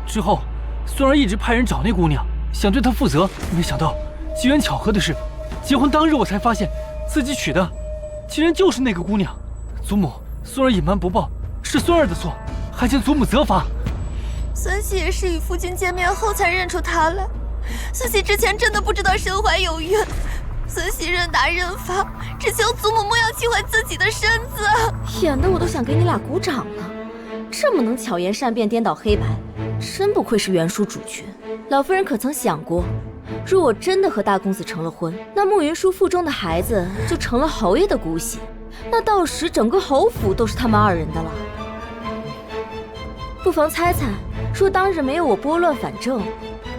之后，孙儿一直派人找那姑娘，想对她负责，没想到机缘巧合的是，结婚当日我才发现自己娶的竟然就是那个姑娘。祖母，孙儿隐瞒不报，是孙儿的错，还请祖母责罚。孙熙也是与夫君见面后才认出他来，孙熙之前真的不知道身怀有孕。孙熙认打认罚，只求祖母莫要气坏自己的身子。演得我都想给你俩鼓掌了，这么能巧言善辩、颠倒黑白，真不愧是原书主角。老夫人可曾想过，如果真的和大公子成了婚，那慕云舒腹中的孩子就成了侯爷的姑息，那到时整个侯府都是他们二人的了。不妨猜猜，若当日没有我拨乱反正，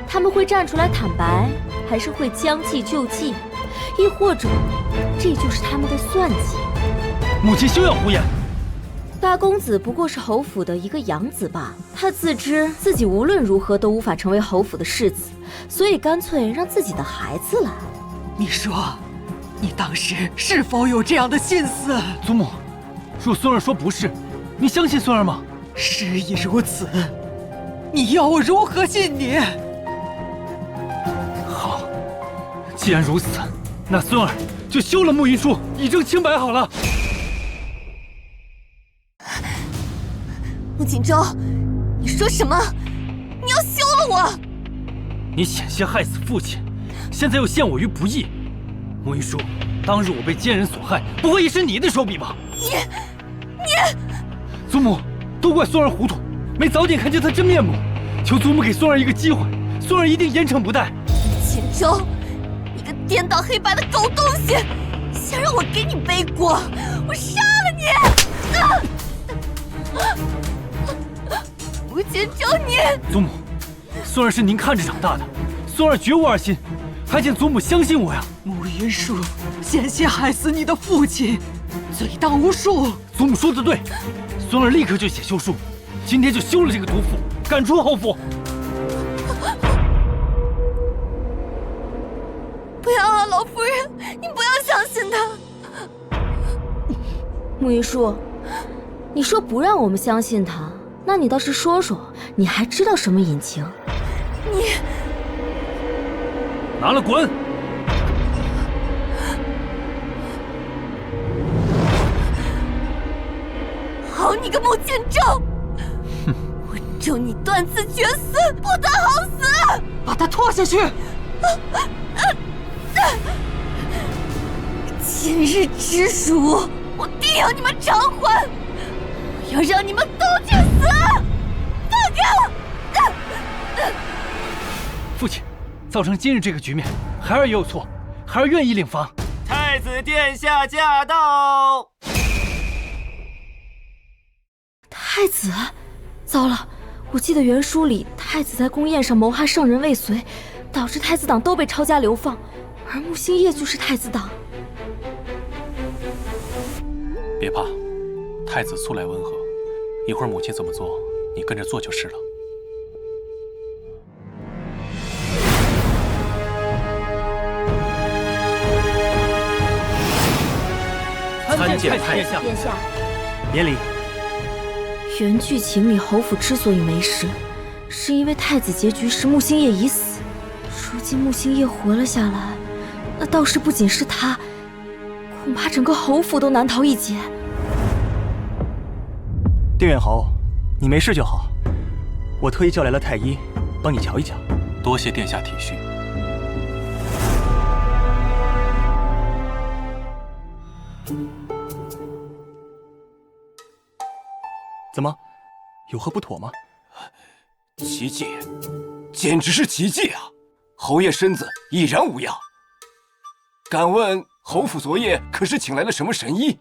他们会站出来坦白，还是会将计就计，亦或者这就是他们的算计？母亲休要胡言！大公子不过是侯府的一个养子罢了，他自知自己无论如何都无法成为侯府的世子，所以干脆让自己的孩子来。你说，你当时是否有这样的心思？祖母，若孙儿说不是，你相信孙儿吗？事已如此，你要我如何信你？好，既然如此，那孙儿就休了慕云舒，以证清白好了。慕锦州，你说什么？你要休了我？你险些害死父亲，现在又陷我于不义。慕云舒，当日我被奸人所害，不会也是你的手笔吧？你，祖母，都怪孙儿糊涂，没早点看见他真面目。求祖母给孙儿一个机会，孙儿一定严惩不贷。锦州，你个颠倒黑白的狗东西，想让我给你背锅，我杀了你！慕锦州，你祖母，孙儿是您看着长大的，孙儿绝无二心，还请祖母相信我呀。慕云舒险些害死你的父亲，罪当无数。祖母说的对，孙儿立刻就写休书，今天就休了这个毒妇，赶出侯府。不要啊，老夫人，你不要相信他。慕云舒，你说不让我们相信他，那你倒是说说，你还知道什么隐情？你拿了滚！好你个慕剑州！我咒你断子绝孙，不得好死！把他拖下去！今日之辱，我定要你们偿还！我要让你们都去死！放开我！父亲，造成今日这个局面，孩儿也有错，孩儿愿意领罚。太子殿下驾到！太子，糟了！我记得原书里太子在宫宴上谋害圣人未遂，导致太子党都被抄家流放，而慕星夜就是太子党。别怕，太子素来温和，一会儿母亲怎么做，你跟着做就是了。参见太下。殿下，免礼。原剧情里侯府之所以没事，是因为太子结局时木星夜已死。如今木星夜活了下来，那倒是不仅是他，恐怕整个侯府都难逃一劫。定远侯，你没事就好。我特意叫来了太医，帮你瞧一瞧。多谢殿下体恤。怎么，有何不妥吗？奇迹，简直是奇迹啊！侯爷身子已然无恙。敢问侯府昨夜可是请来了什么神医？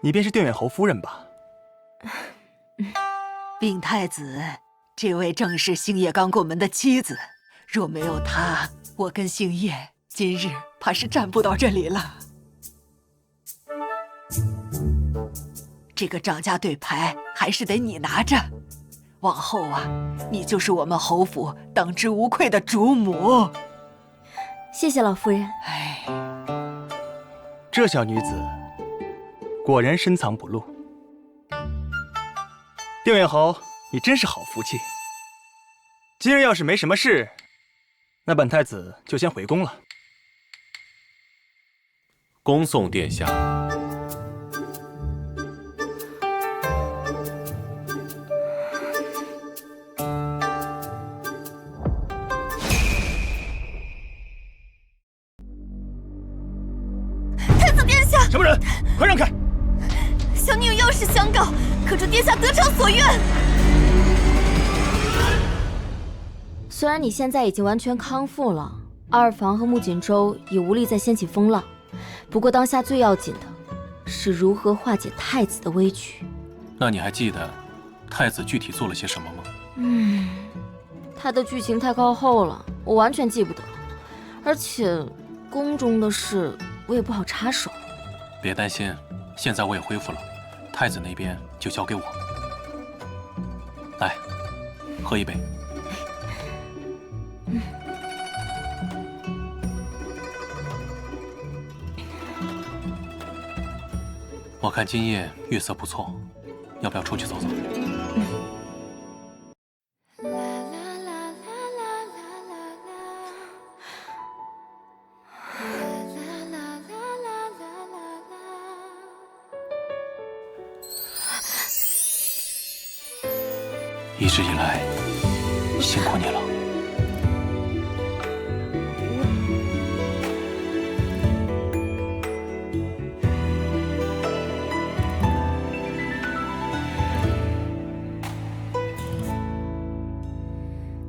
你便是定远侯夫人吧？禀太子，这位正是星夜刚过门的妻子。若没有她，我跟星夜今日怕是站不到这里了。这个掌家对牌还是得你拿着，往后啊，你就是我们侯府当之无愧的主母。谢谢老夫人。哎，这小女子果然深藏不露。定远侯，你真是好福气。今日要是没什么事，那本太子就先回宫了。恭送殿下。太子殿下！什么人？快让开！小女有要事相告，可祝殿下得偿所愿。虽然你现在已经完全康复了，二房和穆锦州也无力再掀起风浪，不过当下最要紧的是如何化解太子的危局。那你还记得太子具体做了些什么吗？他的剧情太靠后了，我完全记不得，而且宫中的事我也不好插手。别担心，现在我也恢复了，太子那边就交给我。来，喝一杯。我看今夜月色不错，要不要出去走走？一直以来，辛苦你了。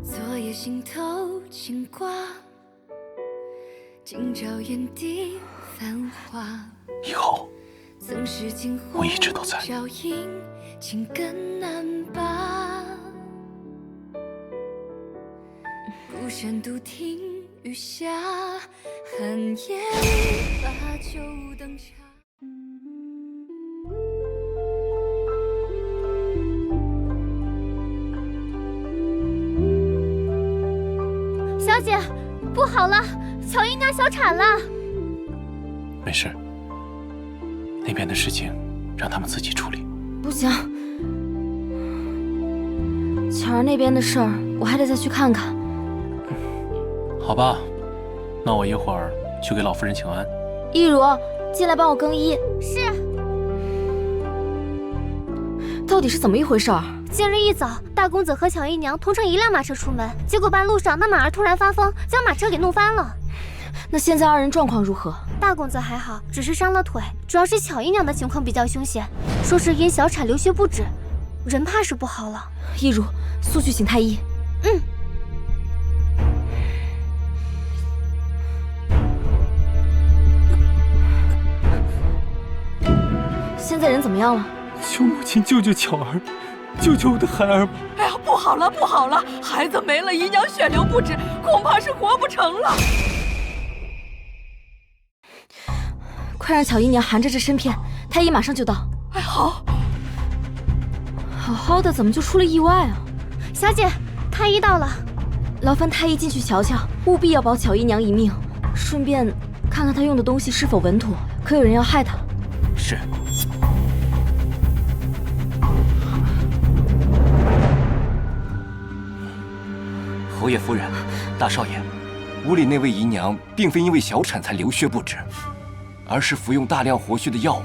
昨夜心头牵挂，今朝眼底繁华。以后，曾是惊鸿我一直都在。照影，情更难拔。孤山独听雨下，寒夜里把酒当茶。小姐，不好了，乔姨娘小产了。没事，那边的事情让他们自己处理。不行，巧儿那边的事儿我还得再去看看。好吧，那我一会儿去给老夫人请安。一如，进来帮我更衣。是。到底是怎么一回事儿？今日一早，大公子和巧姨娘同乘一辆马车出门，结果半路上那马儿突然发疯，将马车给弄翻了。那现在二人状况如何？大公子还好，只是伤了腿，主要是巧姨娘的情况比较凶险，说是因小产流血不止，人怕是不好了。一如，速去请太医。现在人怎么样了？求母亲救救巧儿，救救我的孩儿吧！哎呀，不好了，不好了，孩子没了，姨娘血流不止，恐怕是活不成了。快让巧姨娘含着这参片，太医马上就到。哎，好。好好的，怎么就出了意外啊？小姐，太医到了，劳烦太医进去瞧瞧，务必要保巧姨娘一命，顺便看看她用的东西是否稳妥，可有人要害她。是。侯爷夫人，大少爷，屋里那位姨娘并非因为小产才流血不止，而是服用大量活血的药物，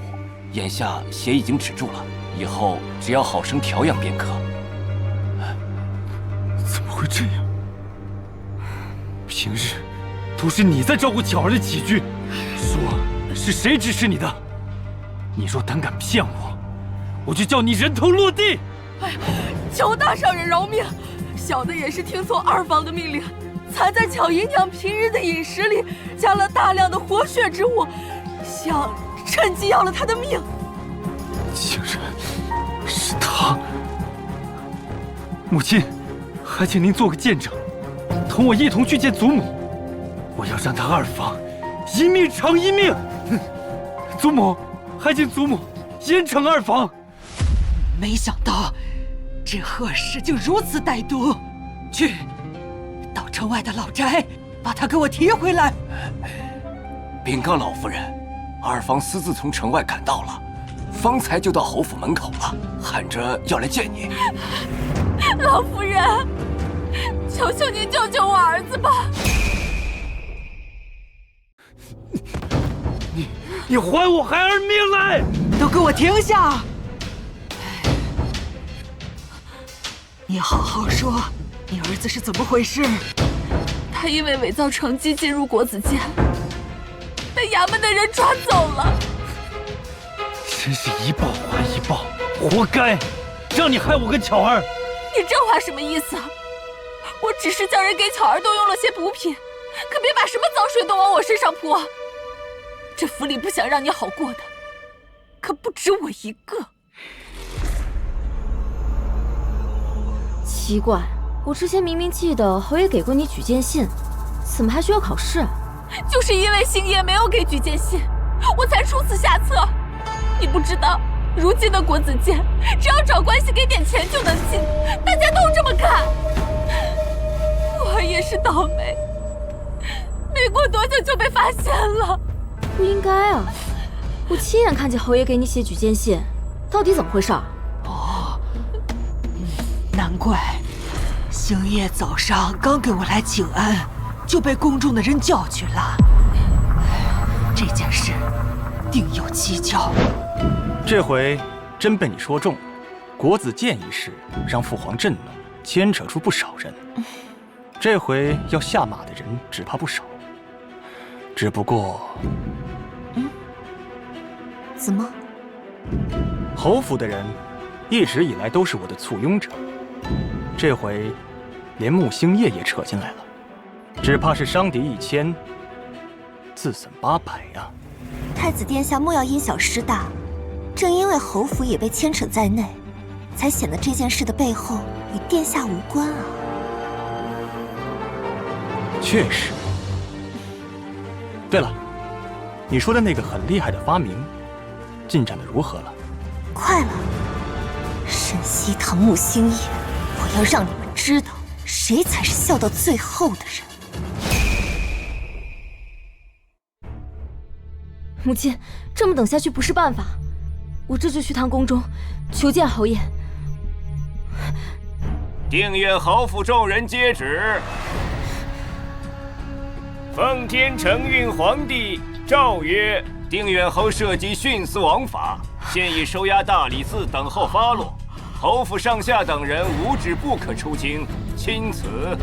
眼下血已经止住了，以后只要好生调养便可。怎么会这样？平日都是你在照顾巧儿的起居，说是谁指使你的？你若胆敢骗我，我就叫你人头落地！哎，求大上人饶命！小的也是听从二房的命令，才在巧姨娘平日的饮食里加了大量的活血之物，想趁机要了她的命。竟然是他！母亲，还请您做个见证，同我一同去见祖母。我要让他二房一命偿一命。祖母，还请祖母严惩二房。没想到这贺氏竟如此歹毒，去到城外的老宅，把他给我提回来。禀告老夫人，二房私自从城外赶到了，方才就到侯府门口了，喊着要来见你。老夫人，求求您救救我儿子吧！你还我孩儿命来！都给我停下！你好好说，你儿子是怎么回事？他因为伪造成绩进入国子监，被衙门的人抓走了。真是一报还一报，活该！让你害我跟巧儿。你这话什么意思？我只是叫人给巧儿多用了些补品，可别把什么脏水都往我身上泼。这府里不想让你好过的，可不止我一个。奇怪，我之前明明记得侯爷给过你举荐信，怎么还需要考试啊？就是因为星爷没有给举荐信，我才出此下策。你不知道，如今的国子监，只要找关系给点钱就能进，大家都这么干。我儿也是倒霉，没过多久就被发现了。不应该啊！我亲眼看见侯爷给你写举荐信，到底怎么回事？哦，难怪星夜早上刚给我来请安，就被宫中的人叫去了。这件事定有蹊跷。这回真被你说中了。国子监一事让父皇震怒，牵扯出不少人。这回要下马的人只怕不少。只不过，怎么？侯府的人一直以来都是我的簇拥者，这回连穆星夜也扯进来了，只怕是伤敌1000，自损800呀。太子殿下莫要因小失大，正因为侯府也被牵扯在内，才显得这件事的背后与殿下无关啊。确实。对了，你说的那个很厉害的发明，进展的如何了？快了，沈西堂穆星夜，我要让你们知道，谁才是笑到最后的人。母亲，这么等下去不是办法，我这就去趟宫中，求见侯爷。定愿侯府众人接旨。奉天承运皇帝诏曰：定远侯涉及徇私枉法，现已收押大理寺等候发落。侯府上下等人无旨不可出京，钦此。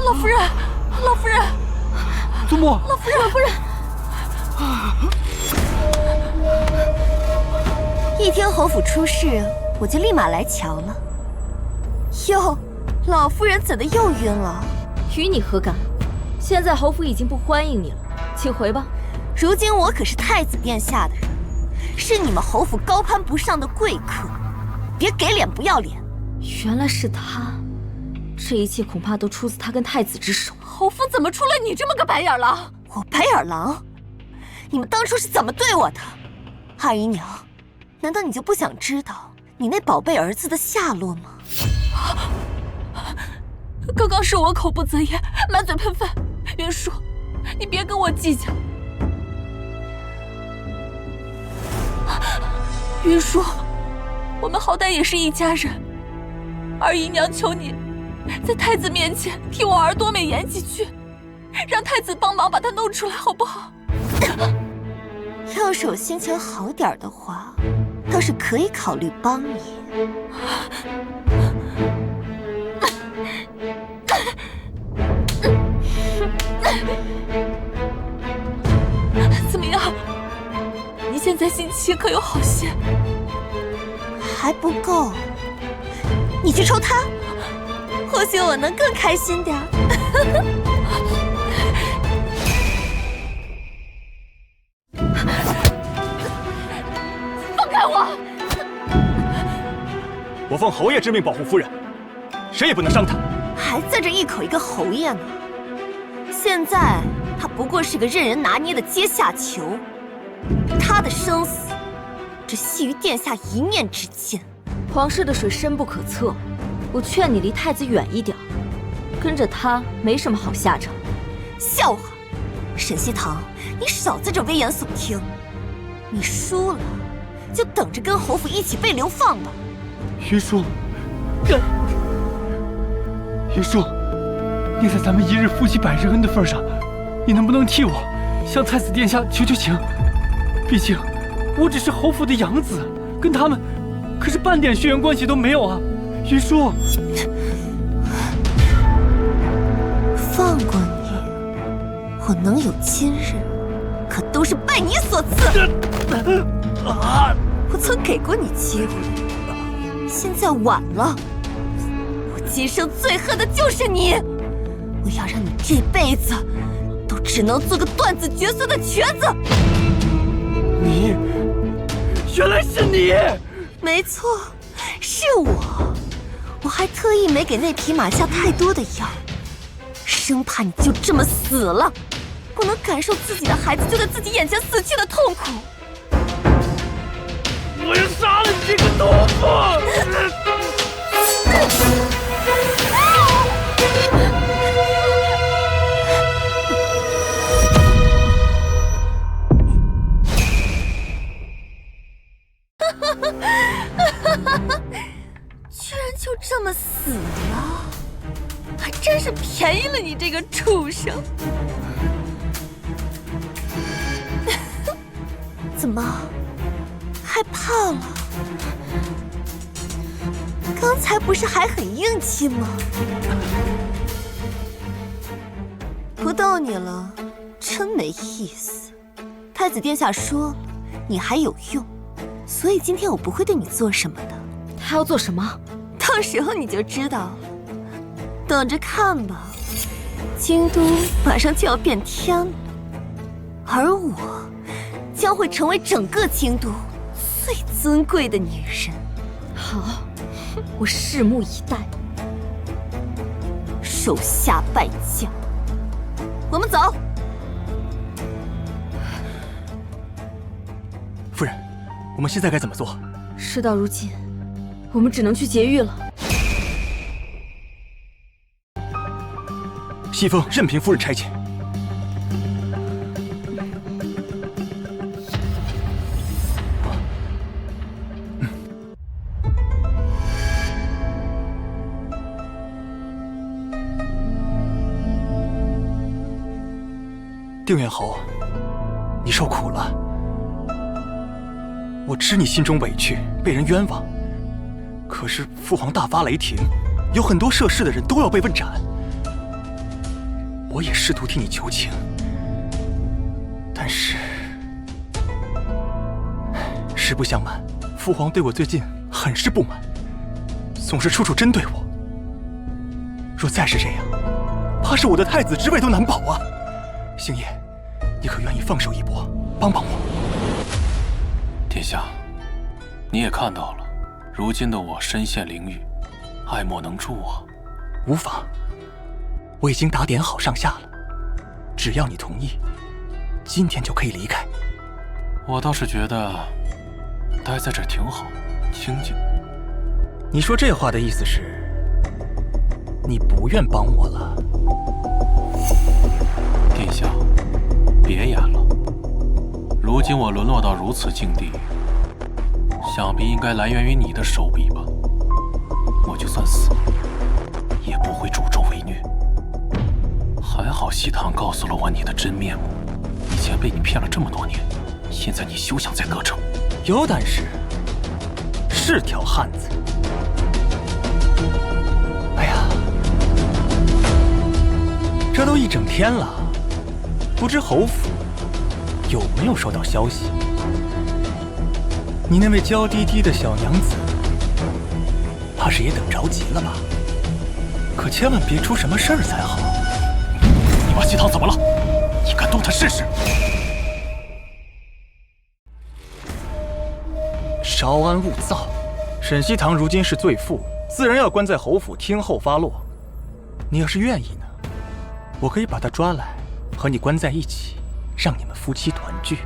老夫人，老夫人，祖母，老夫人，老夫人。一听侯府出事，我就立马来瞧了。哟，老夫人怎的又晕了？与你何干？现在侯府已经不欢迎你了，请回吧。如今我可是太子殿下的人，是你们侯府高攀不上的贵客，别给脸不要脸。原来是他，这一切恐怕都出自他跟太子之手。侯府怎么出了你这么个白眼狼？我白眼狼？你们当初是怎么对我的？阿姨娘，难道你就不想知道你那宝贝儿子的下落吗？刚刚是我口不择言，满嘴喷粪。云舒，你别跟我计较。云舒，我们好歹也是一家人，二姨娘求你，在太子面前替我儿多美言几句，让太子帮忙把他弄出来，好不好？要是我心情好点的话，倒是可以考虑帮你。怎么样？你现在心情可有好些？还不够，你去抽他，或许我能更开心点。放开我！我奉侯爷之命保护夫人，谁也不能伤她。还在这一口一个侯爷呢，现在他不过是个任人拿捏的阶下囚，他的生死只系于殿下一念之间。皇室的水深不可测，我劝你离太子远一点，跟着他没什么好下场。笑话！沈西堂，你少在这危言耸听，你输了就等着跟侯府一起被流放吧。云舒，云舒，念在咱们一日夫妻百日恩的份上，你能不能替我向太子殿下求求情？毕竟我只是侯府的养子，跟他们可是半点血缘关系都没有啊！云舒，放过你，我能有今日，可都是拜你所赐。我曾给过你机会，现在晚了。我今生最恨的就是你，我要让你这辈子都只能做个断子绝孙的瘸子。你，原来是你！没错，是我。我还特意没给那匹马下太多的药，生怕你就这么死了，不能感受自己的孩子就在自己眼前死去的痛苦。我要杀了你这个毒妇！居然就这么死了，还真是便宜了你这个畜生！怎么，害怕了？刚才不是还很硬气吗？不逗你了，真没意思。太子殿下说了，你还有用，所以今天我不会对你做什么的。他要做什么？到时候你就知道了，等着看吧。京都马上就要变天了，而我将会成为整个京都最尊贵的女人。好，我拭目以待。手下败将，我们走。夫人，我们现在该怎么做？事到如今，我们只能去劫狱了。西风任凭夫人差遣。定远侯，你受苦了。我知你心中委屈，被人冤枉。可是父皇大发雷霆，有很多涉事的人都要被问斩。我也试图替你求情，但是实不相瞒，父皇对我最近很是不满，总是处处针对我。若再是这样，怕是我的太子之位都难保啊！星爷，你可愿意放手一搏，帮帮我？殿下，你也看到了，如今的我身陷囹圄，爱莫能助啊。无妨，我已经打点好上下了，只要你同意，今天就可以离开。我倒是觉得待在这儿挺好，清静。你说这话的意思是，你不愿帮我了？殿下，别演了。如今我沦落到如此境地，想必应该来源于你的手笔吧。我就算死了，也不会助纣为虐。还好西堂告诉了我你的真面目，以前被你骗了这么多年，现在你休想再得逞。有胆识，是条汉子。哎呀，这都一整天了，不知侯府有没有收到消息？你那位娇滴滴的小娘子，怕是也等着急了吧？可千万别出什么事儿才好。你把西堂怎么了？你敢动他试试？稍安勿躁。沈西堂如今是罪妇，自然要关在侯府听候发落。你要是愿意呢，我可以把她抓来，和你关在一起，让你们夫妻团聚。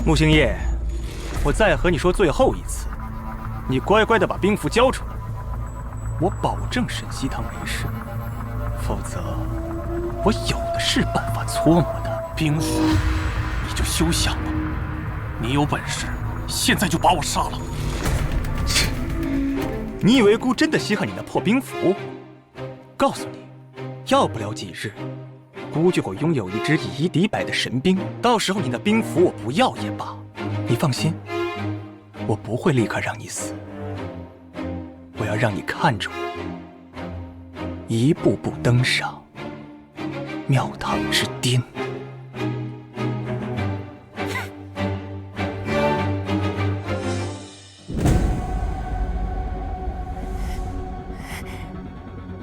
穆星夜，我再和你说最后一次，你乖乖的把兵符交出来，我保证沈西堂没事。否则，我有的是办法搓磨他。兵符，你就休想吧！你有本事，现在就把我杀了！你以为姑真的稀罕你那破兵符？告诉你，要不了几日，姑就会拥有一支以夷敌百的神兵，到时候你的兵符我不要也罢。你放心，我不会立刻让你死，我要让你看着我一步步登上庙堂之巅。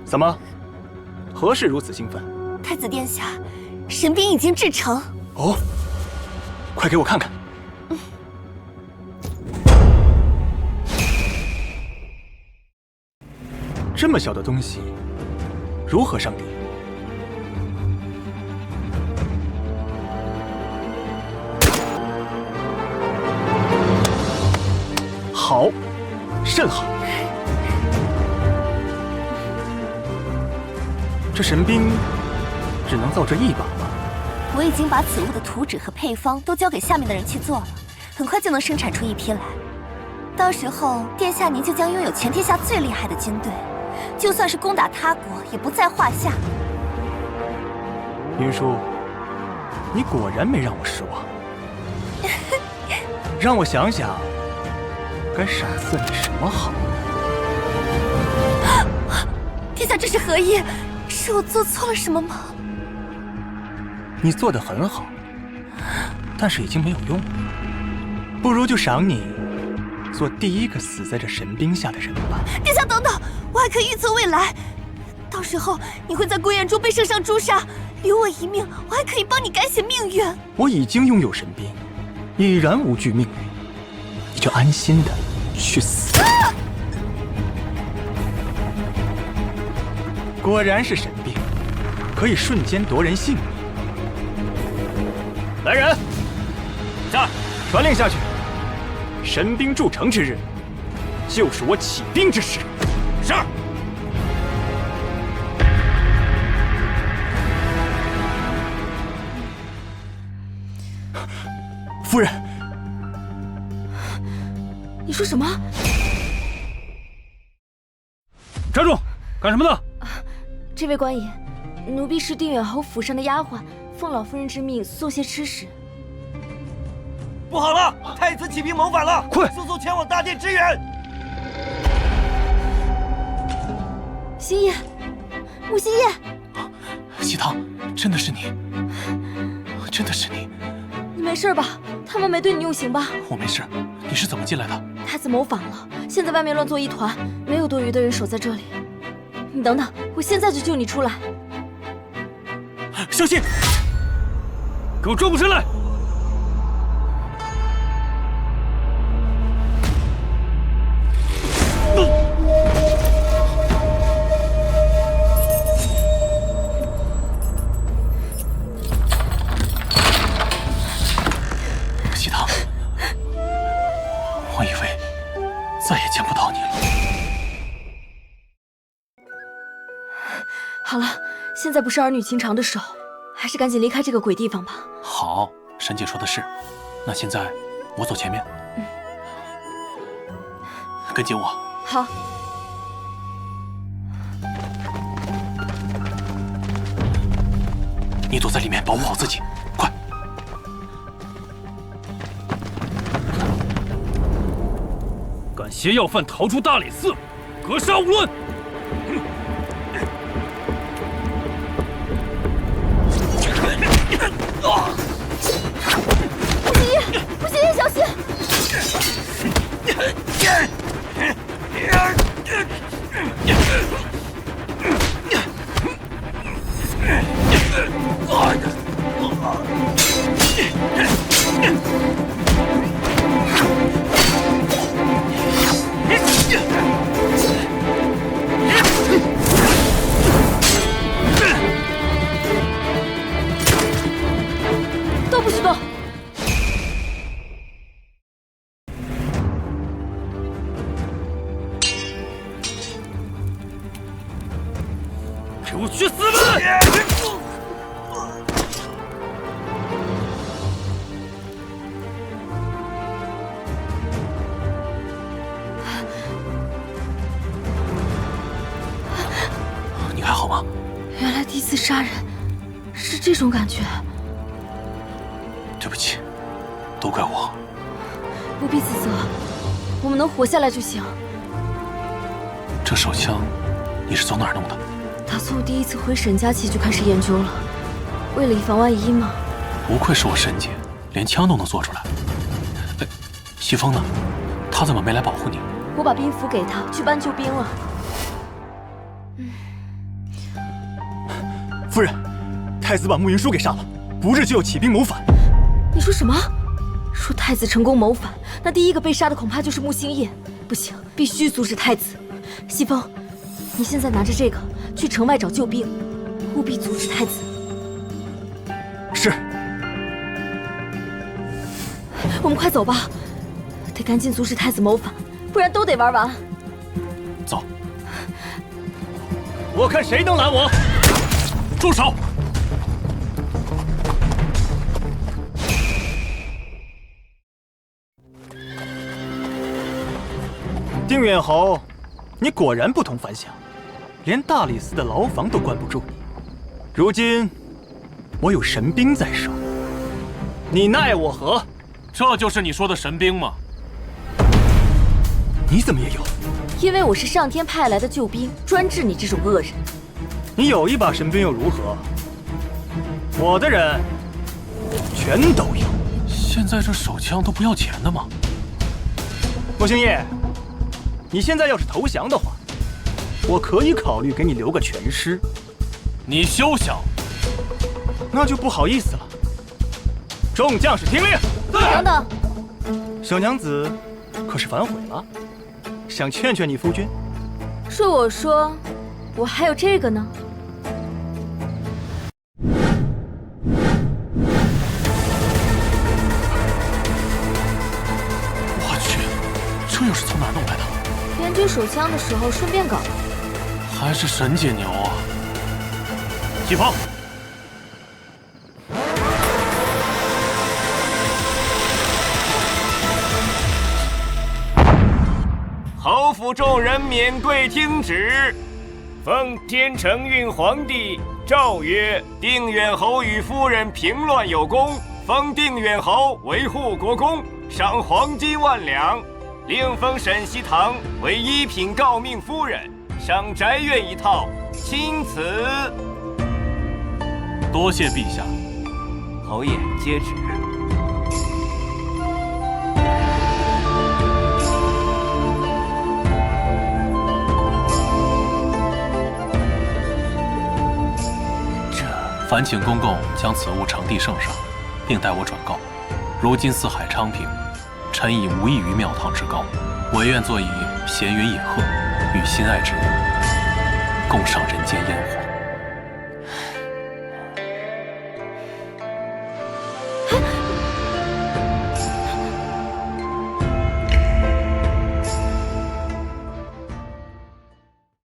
怎么？何事如此兴奋？太子殿下，神兵已经制成。哦，快给我看看。这么小的东西，如何上敌？好，甚好。这神兵只能造这一把吗？我已经把此物的图纸和配方都交给下面的人去做了，很快就能生产出一批来。到时候，殿下您就将拥有全天下最厉害的军队，就算是攻打他国也不在话下。云舒，你果然没让我失望。让我想想，该赏赐你什么好？殿下这是何意？是我做错了什么吗？你做得很好，但是已经没有用了。不如就赏你做第一个死在这神兵下的人吧。殿下等等，我还可以预测未来，到时候你会在归燕中被圣上诛杀，留我一命，我还可以帮你改写命运。我已经拥有神兵，已然无惧命运，你就安心的去死。果然是神兵，可以瞬间夺人性命。来人，在，传令下去。神兵筑城之日，就是我起兵之时。是。夫人，你说什么？站住！干什么呢？这位官爷，奴婢是定远侯府上的丫鬟，奉老夫人之命送些吃食。不好了，太子起兵谋反了！快，速速前往大殿支援！星夜，穆星夜，西堂，真的是你，真的是你。你没事吧？他们没对你用刑吧？我没事。你是怎么进来的？太子谋反了，现在外面乱作一团，没有多余的人守在这里。你等等，我现在就救你出来。小心！给我转过身来！西堂，我以为再也见不到你了。好了，现在不是儿女情长的时候，还是赶紧离开这个鬼地方吧。好，沈姐说的是。那现在我走前面，跟紧我。好。你躲在里面保护好自己，快！敢携要犯逃出大理寺，格杀勿论！不行，小心！都不许动！给我去死吧！你还好吗？原来第一次杀人是这种感觉。对不起，都怪我。不必自责，我们能活下来就行。这手枪你是从哪儿弄的？打从我第一次回沈家起就开始研究了，为了以防万一嘛。不愧是我沈姐，连枪都能做出来。哎，西风呢？他怎么没来保护你？我把兵符给他，去搬救兵了。夫人，太子把慕云舒给杀了，不日就要起兵谋反。你说什么？说太子成功谋反，那第一个被杀的恐怕就是穆星夜。不行，必须阻止太子。西风，你现在拿着这个去城外找救兵，务必阻止太子。是。我们快走吧，得赶紧阻止太子谋反，不然都得玩完。走。我看谁能拦我！住手！定远侯，你果然不同凡响，连大理寺的牢房都关不住你。如今我有神兵在手，你奈我何？这就是你说的神兵吗？你怎么也有？因为我是上天派来的救兵，专治你这种恶人。你有一把神兵又如何？我的人全都有。现在这手枪都不要钱的吗？穆星夜，你现在要是投降的话，我可以考虑给你留个全尸。你休想！那就不好意思了。众将士听令！等等，小娘子可是反悔了？想劝劝你夫君？恕我说，我还有这个呢。我去，这又是从哪儿弄来的？研究手枪的时候顺便搞的。还是沈姐牛啊！西风，侯府众人免跪听旨，奉天承运皇帝诏曰：定远侯与夫人平乱有功，封定远侯为护国公，赏黄金1万两，另封沈西堂为一品诰命夫人，赏宅院1套，钦此。多谢陛下。侯爷接旨。烦请公公将此物呈递圣上。并代我转告：如今四海昌平，臣已无异于庙堂之高，唯愿坐以闲云野鹤，与心爱之人共赏人间烟火。